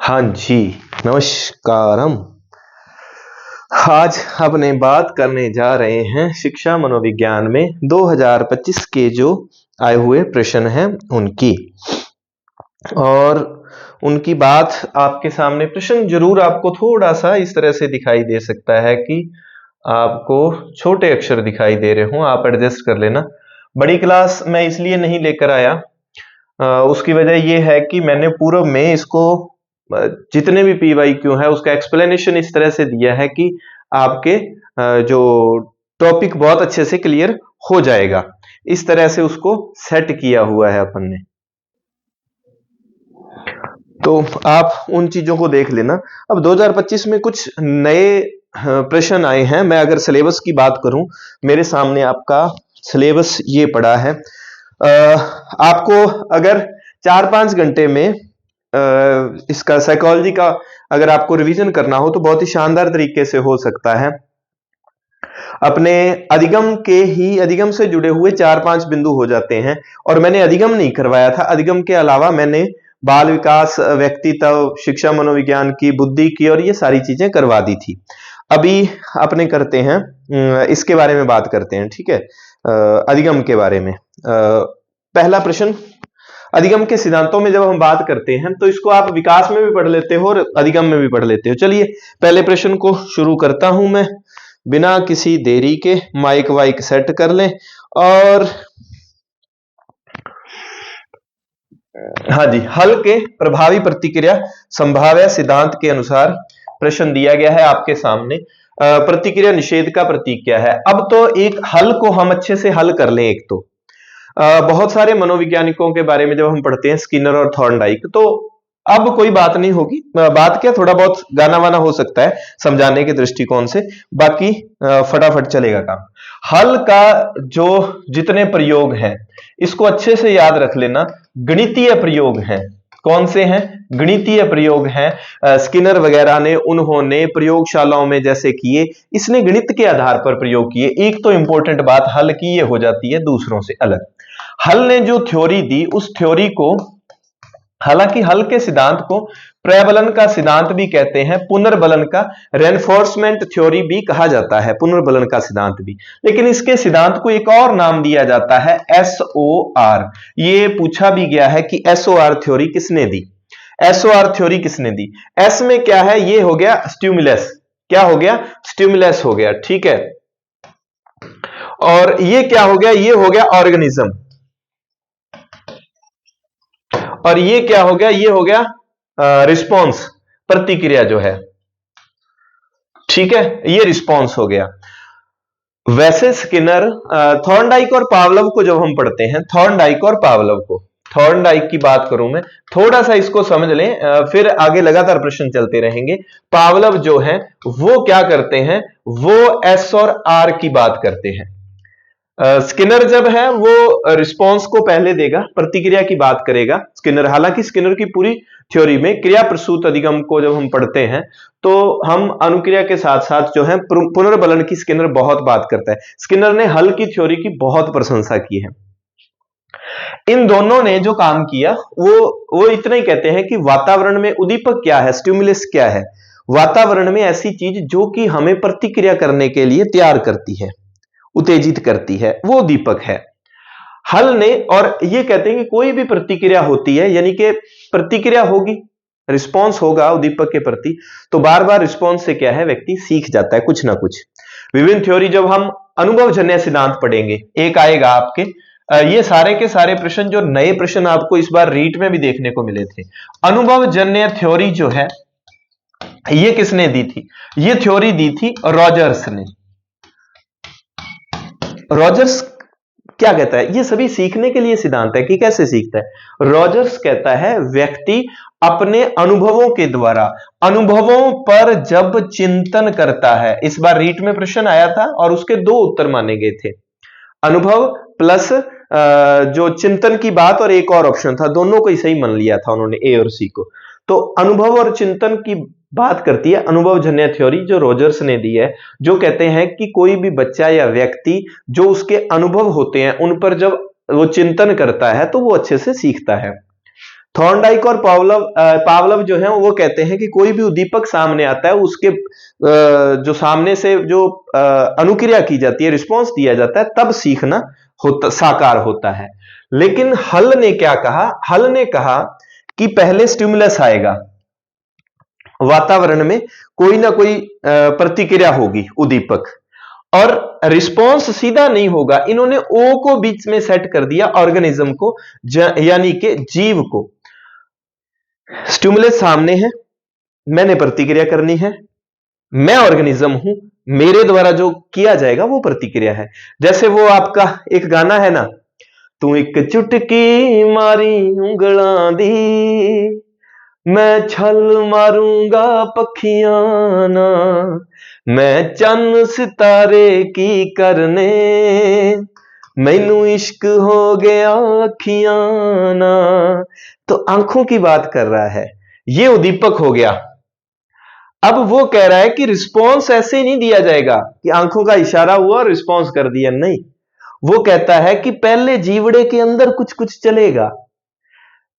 हाँ जी, नमस्कारम। आज अपने बात करने जा रहे हैं शिक्षा मनोविज्ञान में 2025 के जो आए हुए प्रश्न हैं उनकी। और उनकी बात आपके सामने प्रश्न जरूर आपको थोड़ा सा इस तरह से दिखाई दे सकता है कि आपको छोटे अक्षर दिखाई दे रहे हों, आप एडजस्ट कर लेना। बड़ी क्लास मैं इसलिए नहीं लेकर आया, उसकी वजह यह है कि मैंने पूर्व में इसको जितने भी PYQ है उसका एक्सप्लेनेशन इस तरह से दिया है कि आपके जो टॉपिक बहुत अच्छे से क्लियर हो जाएगा। इस तरह से उसको सेट किया हुआ है अपन ने, तो आप उन चीजों को देख लेना। अब 2025 में कुछ नए प्रश्न आए हैं। मैं अगर सिलेबस की बात करूं, मेरे सामने आपका सिलेबस ये पड़ा है। आपको अगर 4-5 घंटे में इसका साइकोलॉजी का अगर आपको रिवीजन करना हो तो बहुत ही शानदार तरीके से हो सकता है। अपने अधिगम से जुड़े हुए 4-5 बिंदु हो जाते हैं। और मैंने अधिगम नहीं करवाया था, अधिगम के अलावा मैंने बाल विकास, व्यक्तित्व, शिक्षा मनोविज्ञान की, बुद्धि की और ये सारी चीजें करवा दी थी। अभी अपने करते हैं, इसके बारे में बात करते हैं, ठीक है। अधिगम के बारे में पहला प्रश्न, अधिगम के सिद्धांतों में जब हम बात करते हैं तो इसको आप विकास में भी पढ़ लेते हो और अधिगम में भी पढ़ लेते हो। चलिए पहले प्रश्न को शुरू करता हूं मैं बिना किसी देरी के। माइक वाइक सेट कर लें और हाँ जी, हल के प्रभावी प्रतिक्रिया संभाव्य सिद्धांत के अनुसार प्रश्न दिया गया है आपके सामने। प्रतिक्रिया निषेध का प्रतीक क्या है? अब तो एक हल को हम अच्छे से हल कर लें। एक तो बहुत सारे मनोवैज्ञानिकों के बारे में जब हम पढ़ते हैं, स्किनर और थॉर्नडाइक, तो अब कोई बात नहीं होगी। बात क्या, थोड़ा बहुत गाना वाना हो सकता है समझाने के दृष्टिकोण से, बाकी फटाफट चलेगा काम। हल का जो जितने प्रयोग हैं इसको अच्छे से याद रख लेना। गणितीय प्रयोग हैं। कौन से हैं? गणितीय प्रयोग हैं। स्किनर वगैरह ने, उन्होंने प्रयोगशालाओं में जैसे किए, इसने गणित के आधार पर प्रयोग किए। एक तो इंपॉर्टेंट बात हल की ये हो जाती है दूसरों से अलग। हल ने जो थ्योरी दी उस थ्योरी को, हालांकि हल के सिद्धांत को प्रबलन का सिद्धांत भी कहते हैं, पुनर्बलन का, रेनफोर्समेंट थ्योरी भी कहा जाता है, पुनर्बलन का सिद्धांत भी। लेकिन इसके सिद्धांत को एक और नाम दिया जाता है, SOR। ये पूछा भी गया है कि SOR थ्योरी किसने दी? SOR थ्योरी किसने दी? एस में क्या है? ये हो गया स्टिमुलस। क्या हो गया? स्टिमुलस हो गया, ठीक है। और ये क्या हो गया? ये हो गया ऑर्गेनिज्म। और ये क्या हो गया? ये हो गया रिस्पॉन्स, प्रतिक्रिया जो है, ठीक है, ये रिस्पॉन्स हो गया। वैसे स्किनर, थॉर्नडाइक और पावलोव को जब हम पढ़ते हैं, थॉर्नडाइक और पावलोव को, थॉर्नडाइक की बात करूं मैं, थोड़ा सा इसको समझ लें, फिर आगे लगातार प्रश्न चलते रहेंगे। पावलोव जो है वो क्या करते हैं? वो S और R की बात करते हैं। स्किनर जब है वो रिस्पॉन्स को पहले देगा, प्रतिक्रिया की बात करेगा स्किनर। हालांकि स्किनर की पूरी थ्योरी में क्रिया प्रसूत अधिगम को जब हम पढ़ते हैं तो हम अनुक्रिया के साथ साथ जो है पुनर्बलन की स्किनर बहुत बात करता है। स्किनर ने हल की थ्योरी की बहुत प्रशंसा की है। इन दोनों ने जो काम किया वो इतना ही कहते हैं कि वातावरण में उद्दीपक क्या है, स्टिमुलस क्या है। वातावरण में ऐसी चीज जो कि हमें प्रतिक्रिया करने के लिए तैयार करती है, उत्तेजित करती है, वो दीपक है। हल ने, और ये कहते हैं कि कोई भी प्रतिक्रिया होती है, यानी कि प्रतिक्रिया होगी, रिस्पॉन्स होगा उद्दीपक के प्रति, तो बार बार रिस्पॉन्स से क्या है, व्यक्ति सीख जाता है कुछ ना कुछ। विभिन्न थ्योरी जब हम अनुभवजन्य सिद्धांत पढ़ेंगे, एक आएगा आपके, ये सारे के सारे प्रश्न जो नए प्रश्न आपको इस बार रीट में भी देखने को मिले थे। अनुभवजन्य थ्योरी जो है ये किसने दी थी? ये थ्योरी दी थी रॉजर्स ने। रॉजर्स क्या कहता है? ये सभी सीखने के लिए सिद्धांत है कि कैसे सीखता है। रॉजर्स कहता है व्यक्ति अपने अनुभवों के द्वारा, अनुभवों पर जब चिंतन करता है, इस बार रीट में प्रश्न आया था और उसके 2 उत्तर माने गए थे, अनुभव प्लस जो चिंतन की बात, और एक और ऑप्शन था, दोनों को ही सही मान लिया था उन्होंने, ए और सी को। तो अनुभव और चिंतन की बात करती है अनुभवजन्य थ्योरी जो रॉजर्स ने दी है, जो कहते हैं कि कोई भी बच्चा या व्यक्ति जो उसके अनुभव होते हैं उन पर जब वो चिंतन करता है तो वो अच्छे से सीखता है। थॉर्नडाइक और पावलव जो है वो कहते हैं कि कोई भी उद्दीपक सामने आता है, उसके जो सामने से जो अनुक्रिया की जाती है, रिस्पॉन्स दिया जाता है, तब सीखना साकार होता है। लेकिन हल ने क्या कहा? हल ने कहा कि पहले स्टिमुलस आएगा, वातावरण में कोई ना कोई प्रतिक्रिया होगी उद्दीपक, और रिस्पॉन्स सीधा नहीं होगा। इन्होंने ओ को बीच में सेट कर दिया, ऑर्गेनिज्म को, यानी कि जीव को। स्टिमुलस सामने है, मैंने प्रतिक्रिया करनी है, मैं ऑर्गेनिज्म हूं, मेरे द्वारा जो किया जाएगा वो प्रतिक्रिया है। जैसे वो आपका एक गाना है ना, तू एक चुटकी मारी उंगलां दी, मैं छल मारूंगा पखियां ना, मैं चन्न सितारे की करने, मैनू इश्क हो गया अखियां ना। तो आंखों की बात कर रहा है, ये उद्दीपक हो गया। अब वो कह रहा है कि रिस्पॉन्स ऐसे ही नहीं दिया जाएगा कि आंखों का इशारा हुआ और रिस्पॉन्स कर दिया, नहीं। वो कहता है कि पहले जीवड़े के अंदर कुछ कुछ चलेगा,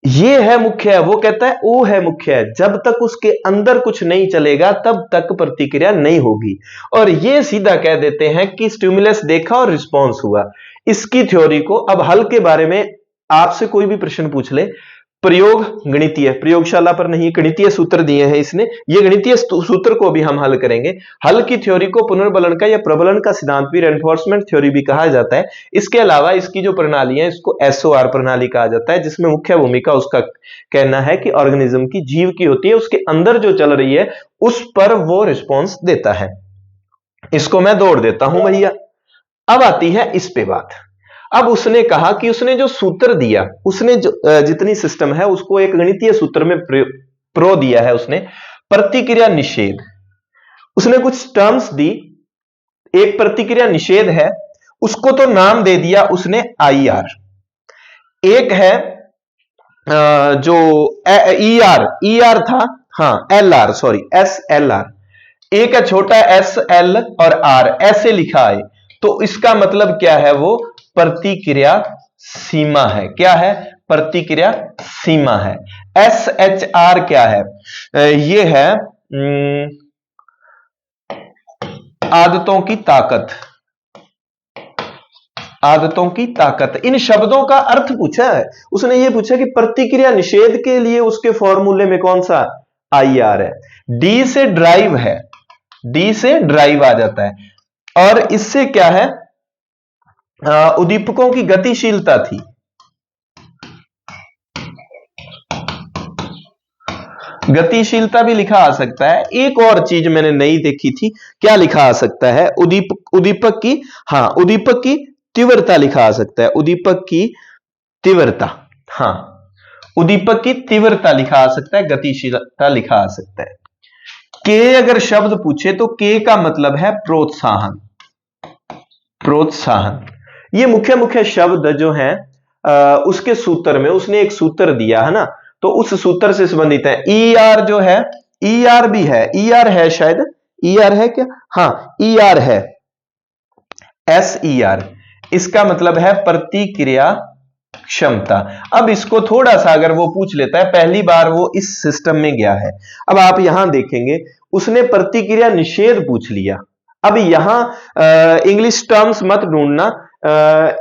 ये है मुख्य है। वो कहता है ओ है मुख्य है, जब तक उसके अंदर कुछ नहीं चलेगा तब तक प्रतिक्रिया नहीं होगी। और ये सीधा कह देते हैं कि स्टिमुलस देखा और रिस्पॉन्स हुआ। इसकी थ्योरी को, अब हल के बारे में आपसे कोई भी प्रश्न पूछ ले, प्रयोग गणितीय, प्रयोगशाला पर नहीं, गणितीय सूत्र दिए हैं इसने, ये गणितीय सूत्र को भी हम हल करेंगे। हल की थ्योरी को पुनर्बलन का या प्रबलन का सिद्धांत भी, रेनफोर्समेंट थ्योरी भी कहा जाता है। इसके अलावा इसकी जो प्रणाली है, इसको एसओआर प्रणाली कहा जाता है, जिसमें मुख्य भूमिका उसका कहना है कि ऑर्गेनिज्म की, जीव की होती है, उसके अंदर जो चल रही है उस पर वो रिस्पॉन्स देता है। इसको मैं दौड़ देता हूं भैया। अब आती है इस पे बात। अब उसने कहा कि उसने जो सूत्र दिया, उसने जो जितनी सिस्टम है उसको एक गणितीय सूत्र में प्रो दिया है उसने, प्रतिक्रिया निषेध। उसने कुछ टर्म्स दी, एक प्रतिक्रिया निषेध है, उसको तो नाम दे दिया उसने IR। एक है जो ER था, हाँ LR, सॉरी SLR। एक है छोटा SL और R, ऐसे लिखा है। तो इसका मतलब क्या है? वो प्रतिक्रिया सीमा है। क्या है? प्रतिक्रिया सीमा है। SHR क्या है? ये है आदतों की ताकत। आदतों की ताकत, इन शब्दों का अर्थ पूछा है उसने। ये पूछा कि प्रतिक्रिया निषेध के लिए उसके फॉर्मूले में कौन सा IR है। D से ड्राइव है, D से ड्राइव आ जाता है। और इससे क्या है? उद्दीपकों की गतिशीलता थी। गतिशीलता भी लिखा आ सकता है। एक और चीज मैंने नई देखी थी, क्या लिखा आ सकता है? उद्दीपक की, हाँ, उद्दीपक की तीव्रता लिखा आ सकता है। उद्दीपक की तीव्रता, हाँ, उद्दीपक की तीव्रता लिखा आ सकता है, गतिशीलता लिखा आ सकता है। के अगर शब्द पूछे तो के का मतलब है प्रोत्साहन। प्रोत्साहन, ये मुख्य मुख्य शब्द जो हैं उसके सूत्र में उसने एक सूत्र दिया है ना, तो उस सूत्र से संबंधित है। ER जो है, ER भी है, ER है शायद, ER है क्या? हाँ, ER है, SER। इसका मतलब है प्रतिक्रिया क्षमता। अब इसको थोड़ा सा अगर वो पूछ लेता है, पहली बार वो इस सिस्टम में गया है। अब आप यहां देखेंगे उसने प्रतिक्रिया निषेध पूछ लिया। अब यहां इंग्लिश टर्म्स मत ढूंढना,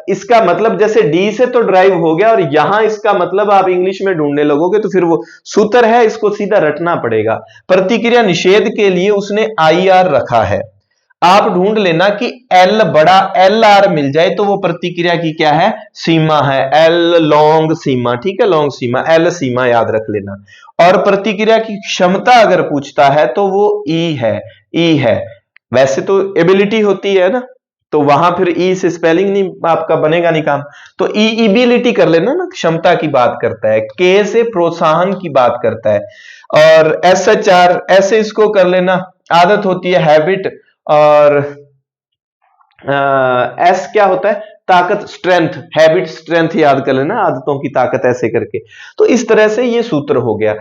इसका मतलब जैसे D से तो ड्राइव हो गया, और यहां इसका मतलब आप इंग्लिश में ढूंढने लगोगे तो फिर वो सूत्र है, इसको सीधा रटना पड़ेगा। प्रतिक्रिया निषेध के लिए उसने IR रखा है। आप ढूंढ लेना कि L बड़ा LR मिल जाए तो वो प्रतिक्रिया की क्या है? सीमा है। L लॉन्ग सीमा, ठीक है, लॉन्ग सीमा, L सीमा याद रख लेना। और प्रतिक्रिया की क्षमता अगर पूछता है तो वो E है, E है। वैसे तो एबिलिटी होती है ना, तो वहां फिर E से स्पेलिंग नहीं आपका बनेगा नहीं काम, तो एबिलिटी कर लेना ना, क्षमता की बात करता है। K से प्रोत्साहन की बात करता है। और SHR ऐसे इसको कर लेना, आदत होती है, हैबिट। और S क्या होता है? ताकत, स्ट्रेंथ, हैबिट स्ट्रेंथ याद कर लेना, आदतों की ताकत, ऐसे करके। तो इस तरह से ये सूत्र हो गया।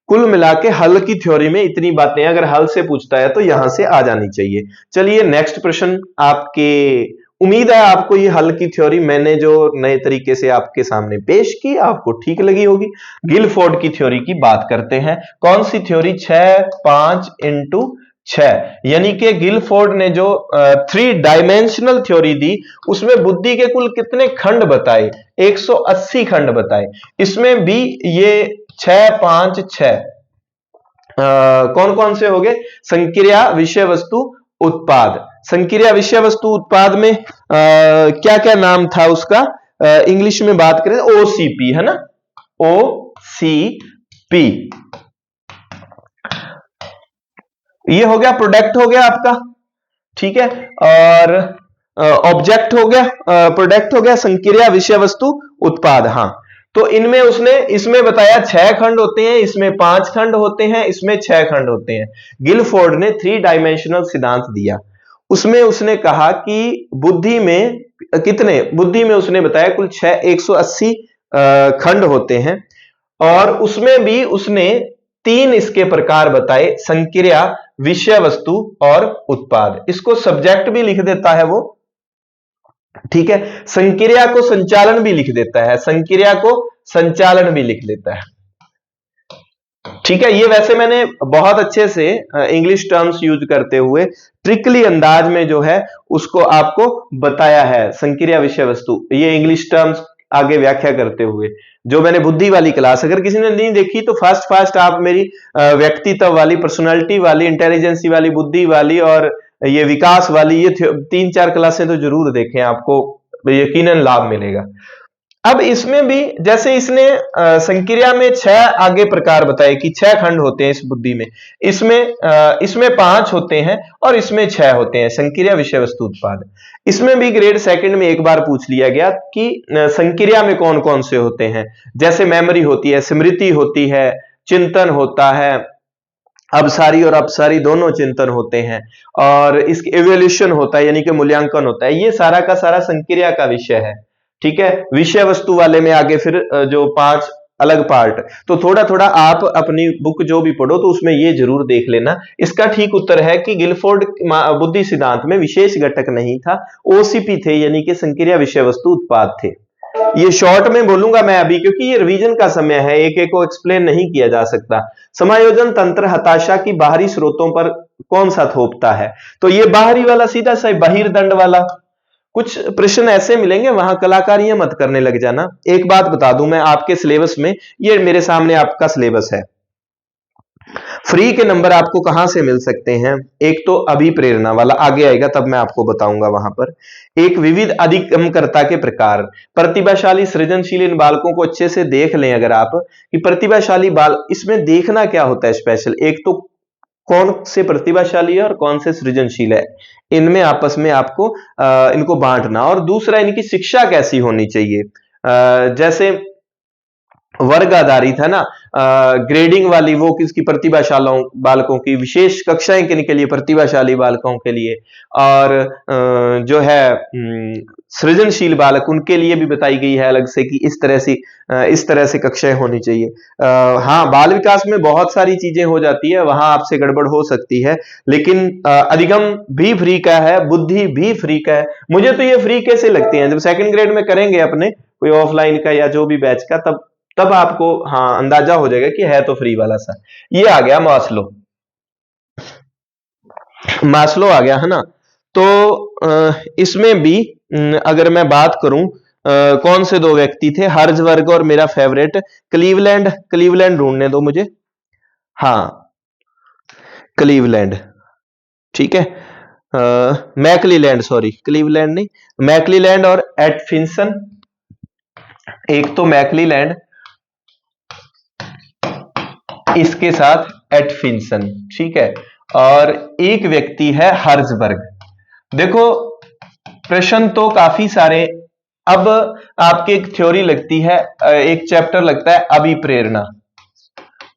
कुल मिला के हल की थ्योरी में इतनी बातें, अगर हल से पूछता है तो यहां से आ जानी चाहिए। चलिए नेक्स्ट प्रश्न आपके उम्मीद है आपको ये हल की थ्योरी मैंने जो नए तरीके से आपके सामने पेश की आपको ठीक लगी होगी। गिलफोर्ड की थ्योरी की बात करते हैं। कौन सी थ्योरी? 6 यानी कि गिलफोर्ड ने जो 3 डायमेंशनल थ्योरी दी उसमें बुद्धि के कुल कितने खंड बताए? 180 खंड बताए। इसमें भी ये 6, 5, 6 कौन कौन से हो गए? संक्रिया, विषय वस्तु, उत्पाद। संक्रिया, विषय वस्तु, उत्पाद में क्या क्या नाम था उसका? इंग्लिश में बात करें ओसीपी, है ना? ओसीपी। ये हो गया, प्रोडक्ट हो गया आपका, ठीक है। और ऑब्जेक्ट हो गया, प्रोडक्ट हो गया, संक्रिया, विषय वस्तु, उत्पाद। हाँ, तो इनमें उसने इसमें बताया 6 खंड होते हैं, इसमें 5 खंड होते हैं, इसमें 6 खंड होते हैं। गिलफोर्ड ने 3 डायमेंशनल सिद्धांत दिया। उसमें उसने कहा कि बुद्धि में कितने? बुद्धि में उसने बताया कुल 180 खंड होते हैं और उसमें भी उसने 3 इसके प्रकार बताए, संक्रिया, विषय वस्तु और उत्पाद। इसको सब्जेक्ट भी लिख देता है वो, ठीक है। संक्रिया को संचालन भी लिख देता है, संक्रिया को संचालन भी लिख देता है, ठीक है। ये वैसे मैंने बहुत अच्छे से इंग्लिश टर्म्स यूज करते हुए ट्रिकली अंदाज में जो है उसको आपको बताया है, संक्रिया, विषय वस्तु, ये इंग्लिश टर्म्स आगे व्याख्या करते हुए। जो मैंने बुद्धि वाली क्लास, अगर किसी ने नहीं देखी तो फास्ट आप मेरी व्यक्तित्व वाली, पर्सनालिटी वाली, इंटेलिजेंसी वाली, बुद्धि वाली और ये विकास वाली, ये 3-4 क्लासें तो जरूर देखें, आपको यकीनन लाभ मिलेगा। अब इसमें भी जैसे इसने संक्रिया में 6 आगे प्रकार बताए कि 6 खंड होते हैं इस बुद्धि में, इसमें 5 होते हैं और इसमें 6 होते हैं, संक्रिया, विषय वस्तु, उत्पाद। इसमें भी ग्रेड सेकंड में एक बार पूछ लिया गया कि संक्रिया में कौन कौन से होते हैं। जैसे मेमोरी होती है, स्मृति होती है, चिंतन होता है, अवसारी और अपसारी दोनों चिंतन होते हैं, और इसके इवोल्यूशन होता है यानी कि मूल्यांकन होता है। ये सारा का सारा संक्रिया का विषय है, ठीक है। विषय वस्तु वाले में आगे फिर जो 5 अलग पार्ट, तो थोड़ा थोड़ा आप अपनी बुक जो भी पढ़ो तो उसमें ये जरूर देख लेना। इसका ठीक उत्तर है कि गिलफोर्ड बुद्धि सिद्धांत में विशेष घटक नहीं था, ओसीपी थे, यानी कि संक्रिया, विषय वस्तु, उत्पाद थे। ये शॉर्ट में बोलूंगा मैं अभी, क्योंकि ये रिवीजन का समय है, एक एक को एक्सप्लेन नहीं किया जा सकता। समायोजन तंत्र हताशा की बाहरी स्रोतों पर कौन सा थोपता है? तो ये बाहरी वाला सीधा सा बहिर्दंड वाला। कुछ प्रश्न ऐसे मिलेंगे, वहां कलाकारियां मत करने लग जाना। एक बात बता दूं मैं आपके सिलेबस में, ये मेरे सामने आपका सिलेबस है। फ्री के नंबर आपको कहां से मिल सकते हैं? एक तो अभिप्रेरणा वाला आगे आएगा, तब मैं आपको बताऊंगा वहां पर। एक विविध अधिगमकर्ता के प्रकार, प्रतिभाशाली, सृजनशील, इन बालकों को अच्छे से देख लें अगर आप कि प्रतिभाशाली बाल, इसमें देखना क्या होता है स्पेशल। एक तो कौन से प्रतिभाशाली है और कौन से सृजनशील है, इनमें आपस में आपको इनको बांटना। और दूसरा, इनकी शिक्षा कैसी होनी चाहिए। जैसे वर्ग आधारित है ना, ग्रेडिंग वाली, वो किसकी? प्रतिभाशालों बालकों की। विशेष कक्षाएं किन के लिए? प्रतिभाशाली बालकों के लिए। और जो है सृजनशील बालक, उनके लिए भी बताई गई है अलग से कि इस तरह से कक्षाएं होनी चाहिए। हाँ, बाल विकास में बहुत सारी चीजें हो जाती है, वहां आपसे गड़बड़ हो सकती है, लेकिन अधिगम भी फ्री का है, बुद्धि भी फ्री का है। मुझे तो ये फ्री कैसे लगती है, जब सेकंड ग्रेड में करेंगे अपने कोई ऑफलाइन का या जो भी बैच का, तब आपको हाँ अंदाजा हो जाएगा कि है तो फ्री वाला सा। ये आ गया मास्लो आ गया, है ना। तो इसमें भी अगर मैं बात करूं, कौन से 2 व्यक्ति थे, हर्जबर्ग और मेरा फेवरेट क्लीवलैंड ढूंढने दो मुझे। हाँ, क्लीवलैंड, ठीक है। मैकलीलैंड, सॉरी, क्लीवलैंड नहीं, मैकलीलैंड और एटफिंसन। एक तो मैकलीलैंड, इसके साथ एटफिंसन, ठीक है। और एक व्यक्ति है हर्जबर्ग। देखो प्रश्न तो काफी सारे। अब आपकी एक थ्योरी लगती है, एक चैप्टर लगता है अभिप्रेरणा,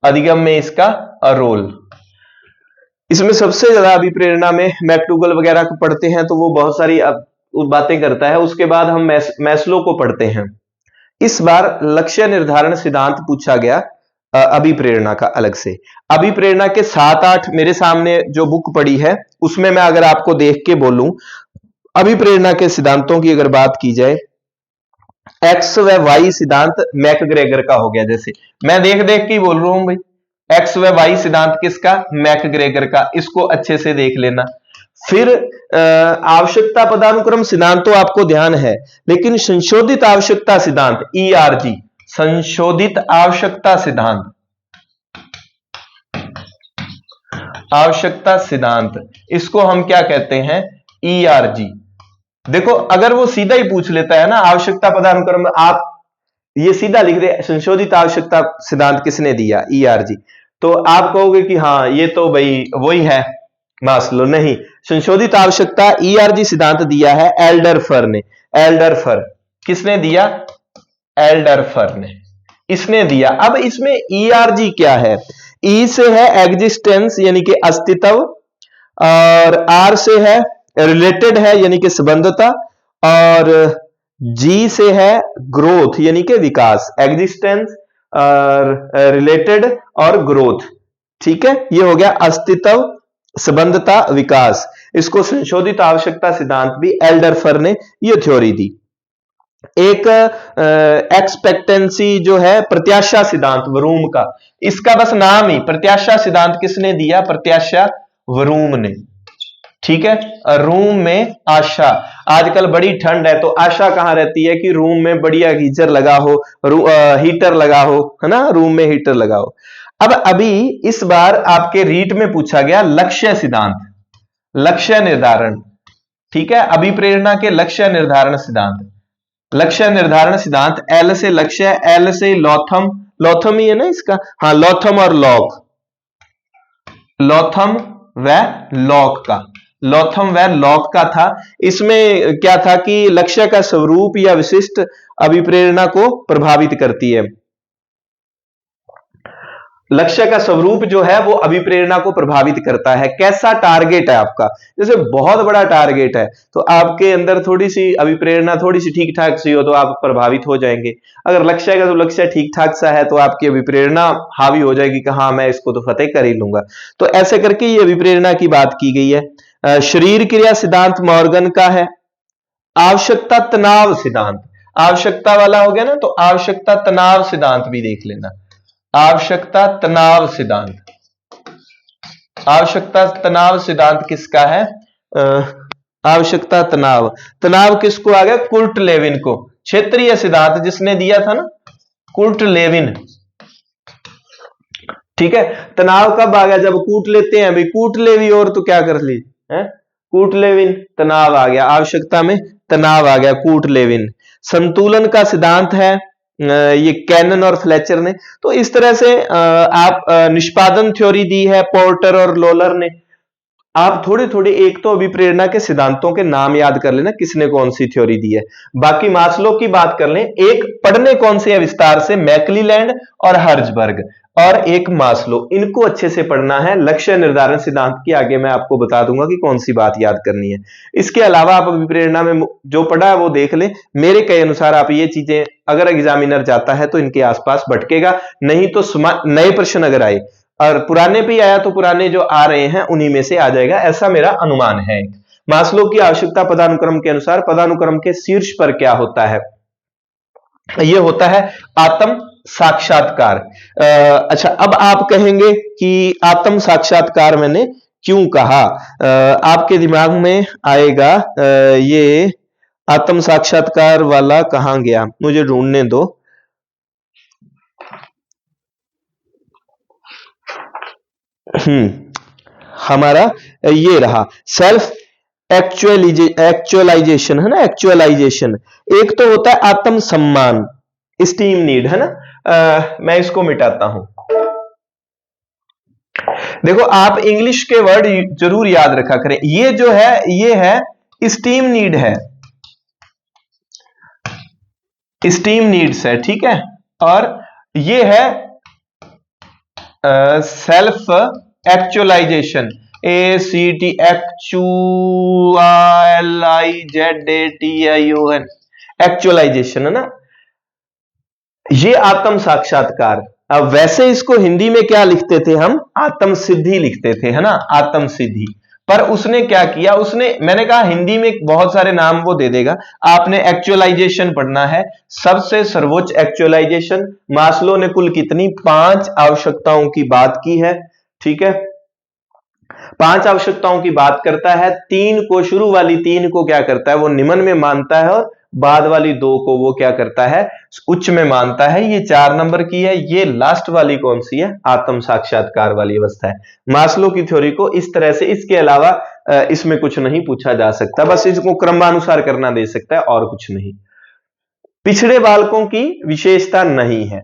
अधिगम में इसका रोल। इसमें सबसे ज्यादा अभिप्रेरणा में मैकडूगल वगैरह को पढ़ते हैं तो वो बहुत सारी बातें करता है। उसके बाद हम मैस्लो को पढ़ते हैं। इस बार लक्ष्य निर्धारण सिद्धांत पूछा गया अभिप्रेरणा का अलग से। अभिप्रेरणा के 7-8 मेरे सामने जो बुक पड़ी है उसमें मैं अगर आपको देख के बोलूं, अभिप्रेरणा के सिद्धांतों की अगर बात की जाए, एक्स व वाई सिद्धांत मैकग्रेगर का हो गया। जैसे मैं देख देख के बोल रहा हूं भाई, एक्स व वाई सिद्धांत किसका? मैकग्रेगर का। इसको अच्छे से देख लेना। फिर आवश्यकता पदानुक्रम सिद्धांत तो आपको ध्यान है, लेकिन संशोधित आवश्यकता सिद्धांत ईआरजी, संशोधित आवश्यकता सिद्धांत, आवश्यकता सिद्धांत, इसको हम क्या कहते हैं? ईआरजी। देखो अगर वो सीधा ही पूछ लेता है ना आवश्यकता पदानुक्रम, आप ये सीधा लिख दे संशोधित आवश्यकता सिद्धांत किसने दिया? ईआरजी, तो आप कहोगे कि हाँ ये तो भाई वही है मास्लो। नहीं, संशोधित आवश्यकता ईआरजी सिद्धांत दिया है एल्डरफर ने। एल्डरफर किसने दिया? एल्डरफर ने, इसने दिया। अब इसमें ईआरजी क्या है? ई से है एग्जिस्टेंस यानी कि अस्तित्व, और आर से है रिलेटेड है यानी कि संबंधता, और जी से है ग्रोथ यानी कि विकास। एग्जिस्टेंस और रिलेटेड और ग्रोथ, ठीक है, ये हो गया अस्तित्व, संबंधता, विकास। इसको संशोधित आवश्यकता सिद्धांत भी एल्डरफर ने ये थ्योरी दी। एक एक्सपेक्टेंसी जो है प्रत्याशा सिद्धांत वरूम का, इसका बस नाम ही प्रत्याशा सिद्धांत किसने दिया? प्रत्याशा वरूम ने, ठीक है। रूम में आशा, आजकल बड़ी ठंड है तो आशा कहां रहती है कि रूम में बढ़िया गीजर लगा हो, हीटर लगा हो, है ना, रूम में हीटर लगा हो। अब अभी इस बार आपके रीट में पूछा गया लक्ष्य सिद्धांत, लक्ष्य निर्धारण, ठीक है, अभिप्रेरणा के लक्ष्य निर्धारण सिद्धांत। लक्ष्य निर्धारण सिद्धांत, एल से लक्ष्य, एल से लॉथम, लॉथम ही है ना इसका, हाँ लॉथम और लॉक, लॉथम व लॉक का, लॉथम व लॉक का था। इसमें क्या था कि लक्ष्य का स्वरूप या विशिष्ट अभिप्रेरणा को प्रभावित करती है। लक्ष्य का स्वरूप जो है वो अभिप्रेरणा को प्रभावित करता है। कैसा टारगेट है आपका? जैसे बहुत बड़ा टारगेट है तो आपके अंदर थोड़ी सी अभिप्रेरणा थोड़ी सी ठीक ठाक सी हो तो आप प्रभावित हो जाएंगे। अगर लक्ष्य का तो लक्ष्य ठीक ठाक सा है तो आपकी अभिप्रेरणा हावी हो जाएगी कि हाँ मैं इसको तो फतेह कर ही लूंगा। तो ऐसे करके ये अभिप्रेरणा की बात की गई है। शरीर क्रिया सिद्धांत मॉर्गन का है। आवश्यकता तनाव सिद्धांत, आवश्यकता वाला हो गया ना, तो आवश्यकता तनाव सिद्धांत भी देख लेना। आवश्यकता तनाव सिद्धांत, आवश्यकता तनाव सिद्धांत किसका है? आवश्यकता तनाव, तनाव किसको आ गया? कुर्ट लेविन को। क्षेत्रीय सिद्धांत जिसने दिया था ना, कुर्ट लेविन, ठीक है। तनाव कब आ गया? जब कूट लेते हैं भाई, कूट लेवी और तो क्या कर ली है, कूट लेविन, तनाव आ गया, आवश्यकता में तनाव आ गया, कूट लेविन। संतुलन का सिद्धांत है ये कैनन और फ्लेचर ने। तो इस तरह से आप निष्पादन थ्योरी दी है पोर्टर और लोलर ने। आप थोड़े थोड़े एक तो अभिप्रेरणा के सिद्धांतों के नाम याद कर लेना, किसने कौन सी थ्योरी दी है। बाकी मास्लो की बात कर लें, एक पढ़ने कौन से है विस्तार से, मैकलीलैंड और हर्जबर्ग, और एक मास्लो, इनको अच्छे से पढ़ना है। लक्ष्य निर्धारण सिद्धांत की आगे मैं आपको बता दूंगा कि कौन सी बात याद करनी है। इसके अलावा आप अभिप्रेरणा में जो पढ़ा है वो देख ले। मेरे कहे अनुसार आप ये चीजें, अगर एग्जामिनर जाता है तो इनके आसपास भटकेगा, नहीं तो नए प्रश्न अगर आए और पुराने पे आया तो पुराने जो आ रहे हैं उन्हीं में से आ जाएगा, ऐसा मेरा अनुमान है। मास्लो की आवश्यकता पदानुक्रम के अनुसार पदानुक्रम के शीर्ष पर क्या होता है? यह होता है आत्म साक्षात्कार। अच्छा, अब आप कहेंगे कि आत्म साक्षात्कार मैंने क्यों कहा? आपके दिमाग में आएगा ये आत्म साक्षात्कार वाला कहां गया, मुझे ढूंढने दो। हमारा ये रहा सेल्फ एक्चुअलाइजेशन, है ना, एक्चुअलाइजेशन। एक तो होता है आत्म सम्मान, स्टीम नीड, है ना। मैं इसको मिटाता हूं। देखो आप इंग्लिश के वर्ड जरूर याद रखा करें। ये जो है ये है स्टीम नीड है, स्टीम नीड्स है, ठीक है। और ये है self actualization, ACT actualization, actualization, है ना। ये आत्म साक्षात्कार। अब वैसे इसको हिंदी में क्या लिखते थे हम? आत्म सिद्धि लिखते थे, है ना, आत्म सिद्धि। पर उसने क्या किया, मैंने कहा हिंदी में बहुत सारे नाम वो दे देगा, आपने एक्चुअलाइजेशन पढ़ना है। सबसे सर्वोच्च एक्चुअलाइजेशन मास्लो ने कुल कितनी 5 आवश्यकताओं की बात की है, ठीक है। 5 आवश्यकताओं की बात करता है, 3 को, शुरू वाली 3 को क्या करता है वो निम्न में मानता है, और बाद वाली 2 को वो क्या करता है उच्च में मानता है। ये 4 नंबर की है। ये लास्ट वाली कौन सी है, आत्म साक्षात्कार वाली अवस्था है। मास्लो की थ्योरी को इस तरह से, इसके अलावा इसमें कुछ नहीं पूछा जा सकता, बस इसको क्रमानुसार करना दे सकता है और कुछ नहीं। पिछड़े बालकों की विशेषता नहीं है,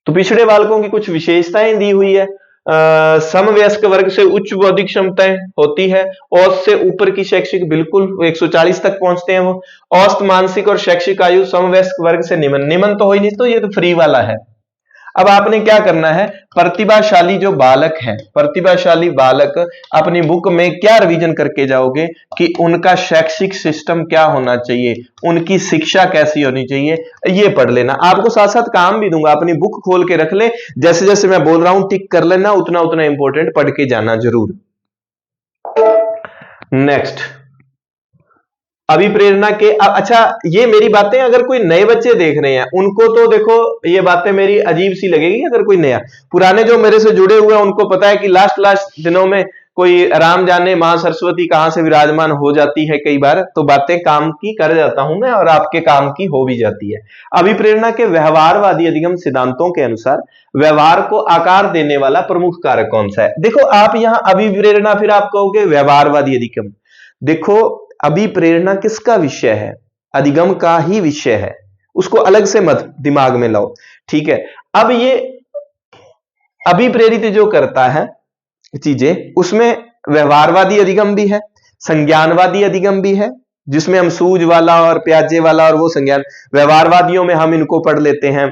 तो पिछड़े बालकों की कुछ विशेषताएं दी हुई है। समवयस्क वर्ग से उच्च बौद्धिक क्षमताएं होती है, औसत से ऊपर की शैक्षिक, बिल्कुल 140 तक पहुंचते हैं वो। औसत मानसिक और शैक्षिक आयु समवयस्क वर्ग से निम्न तो हो ही नहीं, तो ये तो फ्री वाला है। अब आपने क्या करना है, प्रतिभाशाली जो बालक है, प्रतिभाशाली बालक अपनी बुक में क्या रिवीजन करके जाओगे कि उनका शैक्षिक सिस्टम क्या होना चाहिए, उनकी शिक्षा कैसी होनी चाहिए, ये पढ़ लेना। आपको साथ साथ काम भी दूंगा, अपनी बुक खोल के रख ले, जैसे जैसे मैं बोल रहा हूं टिक कर लेना, उतना उतना इंपॉर्टेंट पढ़ के जाना जरूर। नेक्स्ट, अभिप्रेरणा के, अच्छा ये मेरी बातें अगर कोई नए बच्चे देख रहे हैं उनको तो देखो ये बातें मेरी अजीब सी लगेगी, अगर कोई नया, पुराने जो मेरे से जुड़े हुए हैं उनको पता है कि लास्ट दिनों में कोई राम जाने मां सरस्वती कहां से विराजमान हो जाती है, कई बार तो बातें काम की कर जाता हूं मैं और आपके काम की हो भी जाती है। अभिप्रेरणा के व्यवहारवादी अधिगम सिद्धांतों के अनुसार व्यवहार को आकार देने वाला प्रमुख कारक कौन सा है। देखो आप यहां अभिप्रेरणा, फिर आप कहोगे व्यवहारवादी अधिगम, देखो अभिप्रेरणा किसका विषय है, अधिगम का ही विषय है, उसको अलग से मत दिमाग में लाओ, ठीक है। अब ये अभिप्रेरित जो करता है चीजें, उसमें व्यवहारवादी अधिगम भी है, संज्ञानवादी अधिगम भी है, जिसमें हम सूझ वाला और प्याजे वाला और वो संज्ञान, व्यवहारवादियों में हम इनको पढ़ लेते हैं,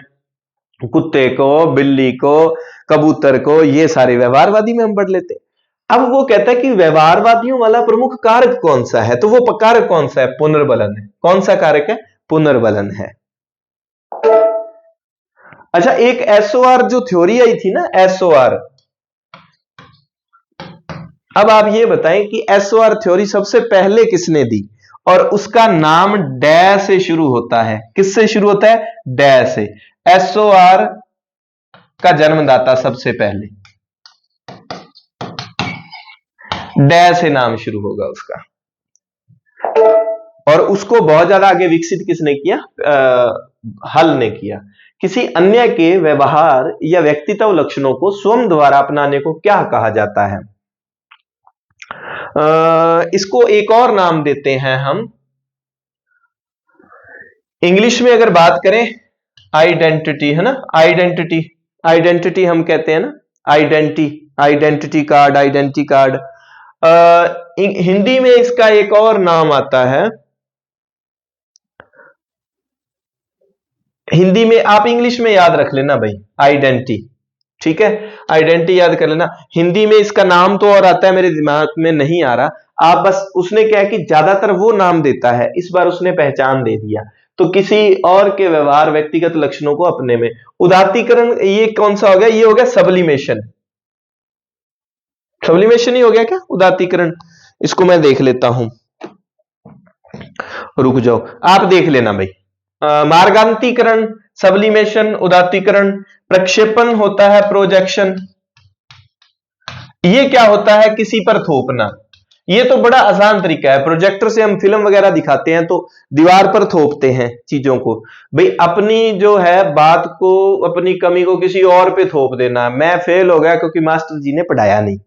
कुत्ते को, बिल्ली को, कबूतर को, ये सारे व्यवहारवादी में हम पढ़ लेते हैं। अब वो कहता है कि व्यवहारवादियों वाला प्रमुख कारक कौन सा है, तो वो कारक कौन सा है, पुनर्बलन है। कौन सा कारक है, पुनर्बलन है। अच्छा, एक एसओआर जो थ्योरी आई थी ना, एसओआर, अब आप ये बताएं कि एसओआर थ्योरी सबसे पहले किसने दी, और उसका नाम डै से शुरू होता है। किससे शुरू होता है, डै से। एसओआर का जन्मदाता सबसे पहले डै से नाम शुरू होगा उसका, और उसको बहुत ज्यादा आगे विकसित किसने किया, हल ने किया। किसी अन्य के व्यवहार या व्यक्तित्व लक्षणों को स्वयं द्वारा अपनाने को क्या कहा जाता है, इसको एक और नाम देते हैं हम, इंग्लिश में अगर बात करें आइडेंटिटी, है ना, आइडेंटिटी, आइडेंटिटी हम कहते हैं ना, identity card, identity card. Hindi में इसका एक और नाम आता है, हिंदी में आप इंग्लिश में याद रख लेना भाई, आइडेंटिटी, ठीक है, आइडेंटिटी याद कर लेना। हिंदी में इसका नाम तो और आता है, मेरे दिमाग में नहीं आ रहा, आप बस, उसने क्या है कि ज्यादातर वो नाम देता है, इस बार उसने पहचान दे दिया, तो किसी और के व्यवहार व्यक्तिगत लक्षणों को अपने में। उदात्तीकरण, ये कौन सा हो गया, ये हो गया सब्लिमेशन, सब्लिमेशन ही हो गया क्या, उदात्तीकरण। इसको मैं देख लेता हूं, रुक जाओ, आप देख लेना भाई। मार्गांतीकरण, सब्लिमेशन, उदात्तीकरण। प्रक्षेपण होता है प्रोजेक्शन, ये क्या होता है, किसी पर थोपना। ये तो बड़ा आसान तरीका है, प्रोजेक्टर से हम फिल्म वगैरह दिखाते हैं तो दीवार पर थोपते हैं चीजों को, भाई अपनी जो है बात को, अपनी कमी को किसी और पे थोप देना। मैं फेल हो गया क्योंकि मास्टर जी ने पढ़ाया नहीं,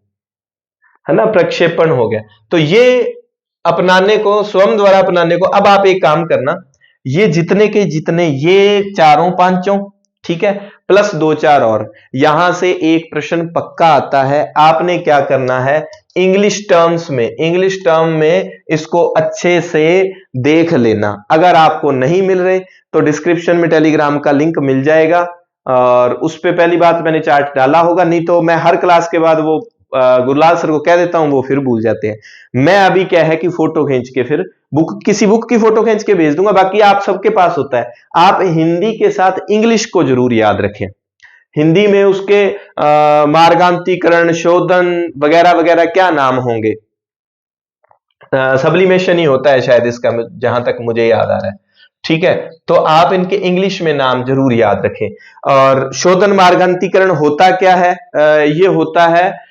है ना, प्रक्षेपण हो गया। तो ये अपनाने को, स्वयं द्वारा अपनाने को। अब आप एक काम करना, ये जितने के जितने, ये चारों पांचों, ठीक है, प्लस 2-4 और, यहां से एक प्रश्न पक्का आता है। आपने क्या करना है, इंग्लिश टर्म्स में, इंग्लिश टर्म में इसको अच्छे से देख लेना। अगर आपको नहीं मिल रहे तो डिस्क्रिप्शन में टेलीग्राम का लिंक मिल जाएगा, और उस पे पहली बात मैंने चार्ट डाला होगा, नहीं तो मैं हर क्लास के बाद वो गुरलाल सर को कह देता हूं, वो फिर भूल जाते हैं। मैं अभी क्या है कि फोटो खींच के फिर किसी बुक की फोटो खींच के भेज दूंगा, बाकी आप सबके पास होता है। आप हिंदी के साथ इंग्लिश को जरूर याद रखें। हिंदी में उसके मार्गांतीकरण, शोधन वगैरह वगैरह क्या नाम होंगे, सब्लिमेशन ही होता है शायद इसका, जहां तक मुझे याद आ रहा है। ठीक है, तो आप इनके इंग्लिश में नाम जरूर याद रखें। और शोधन मार्गांतीकरण होता क्या है? ये होता है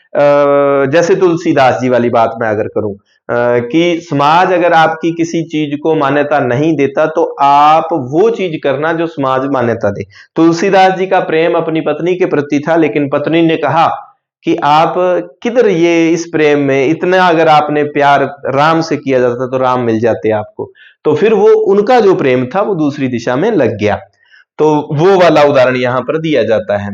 जैसे तुलसीदास जी वाली बात मैं अगर करूं कि समाज अगर आपकी किसी चीज को मान्यता नहीं देता तो आप वो चीज करना जो समाज मान्यता दे। तुलसीदास जी का प्रेम अपनी पत्नी के प्रति था, लेकिन पत्नी ने कहा कि आप किधर ये इस प्रेम में इतना, अगर आपने प्यार राम से किया जाता तो राम मिल जाते आपको। तो फिर वो उनका जो प्रेम था वो दूसरी दिशा में लग गया। तो वो वाला उदाहरण यहां पर दिया जाता है।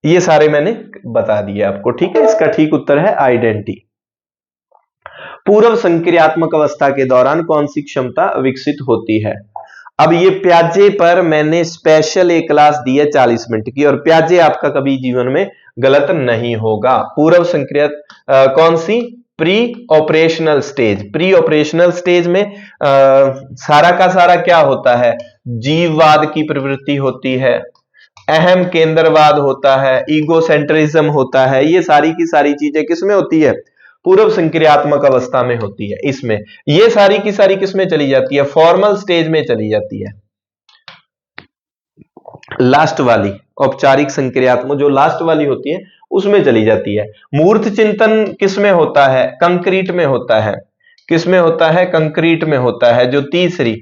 ये सारे मैंने बता दिए आपको। ठीक है, इसका ठीक उत्तर है आइडेंटिटी। पूर्व संक्रियात्मक अवस्था के दौरान कौन सी क्षमता विकसित होती है? अब ये प्याजे पर मैंने स्पेशल एक क्लास दी है 40 मिनट की, और प्याजे आपका कभी जीवन में गलत नहीं होगा। पूर्व संक्रियत कौन सी? Pre operational stage. Pre operational stage में सारा का सारा क्या होता है? जीववाद की प्रवृत्ति होती है, अहम केंद्रवाद होता है, ईगोसेंट्रिज्म होता है। ये सारी की सारी चीजें किसमें होती है? पूर्व संक्रियात्मक अवस्था में होती है। इसमें ये सारी की सारी किसमें चली जाती है? फॉर्मल स्टेज में चली जाती है। लास्ट वाली औपचारिक संक्रियात्मक जो लास्ट वाली होती है उसमें चली जाती है। मूर्त चिंतन किसमें होता है? कंक्रीट में होता है। किसमें होता है? कंक्रीट में होता है, जो तीसरी।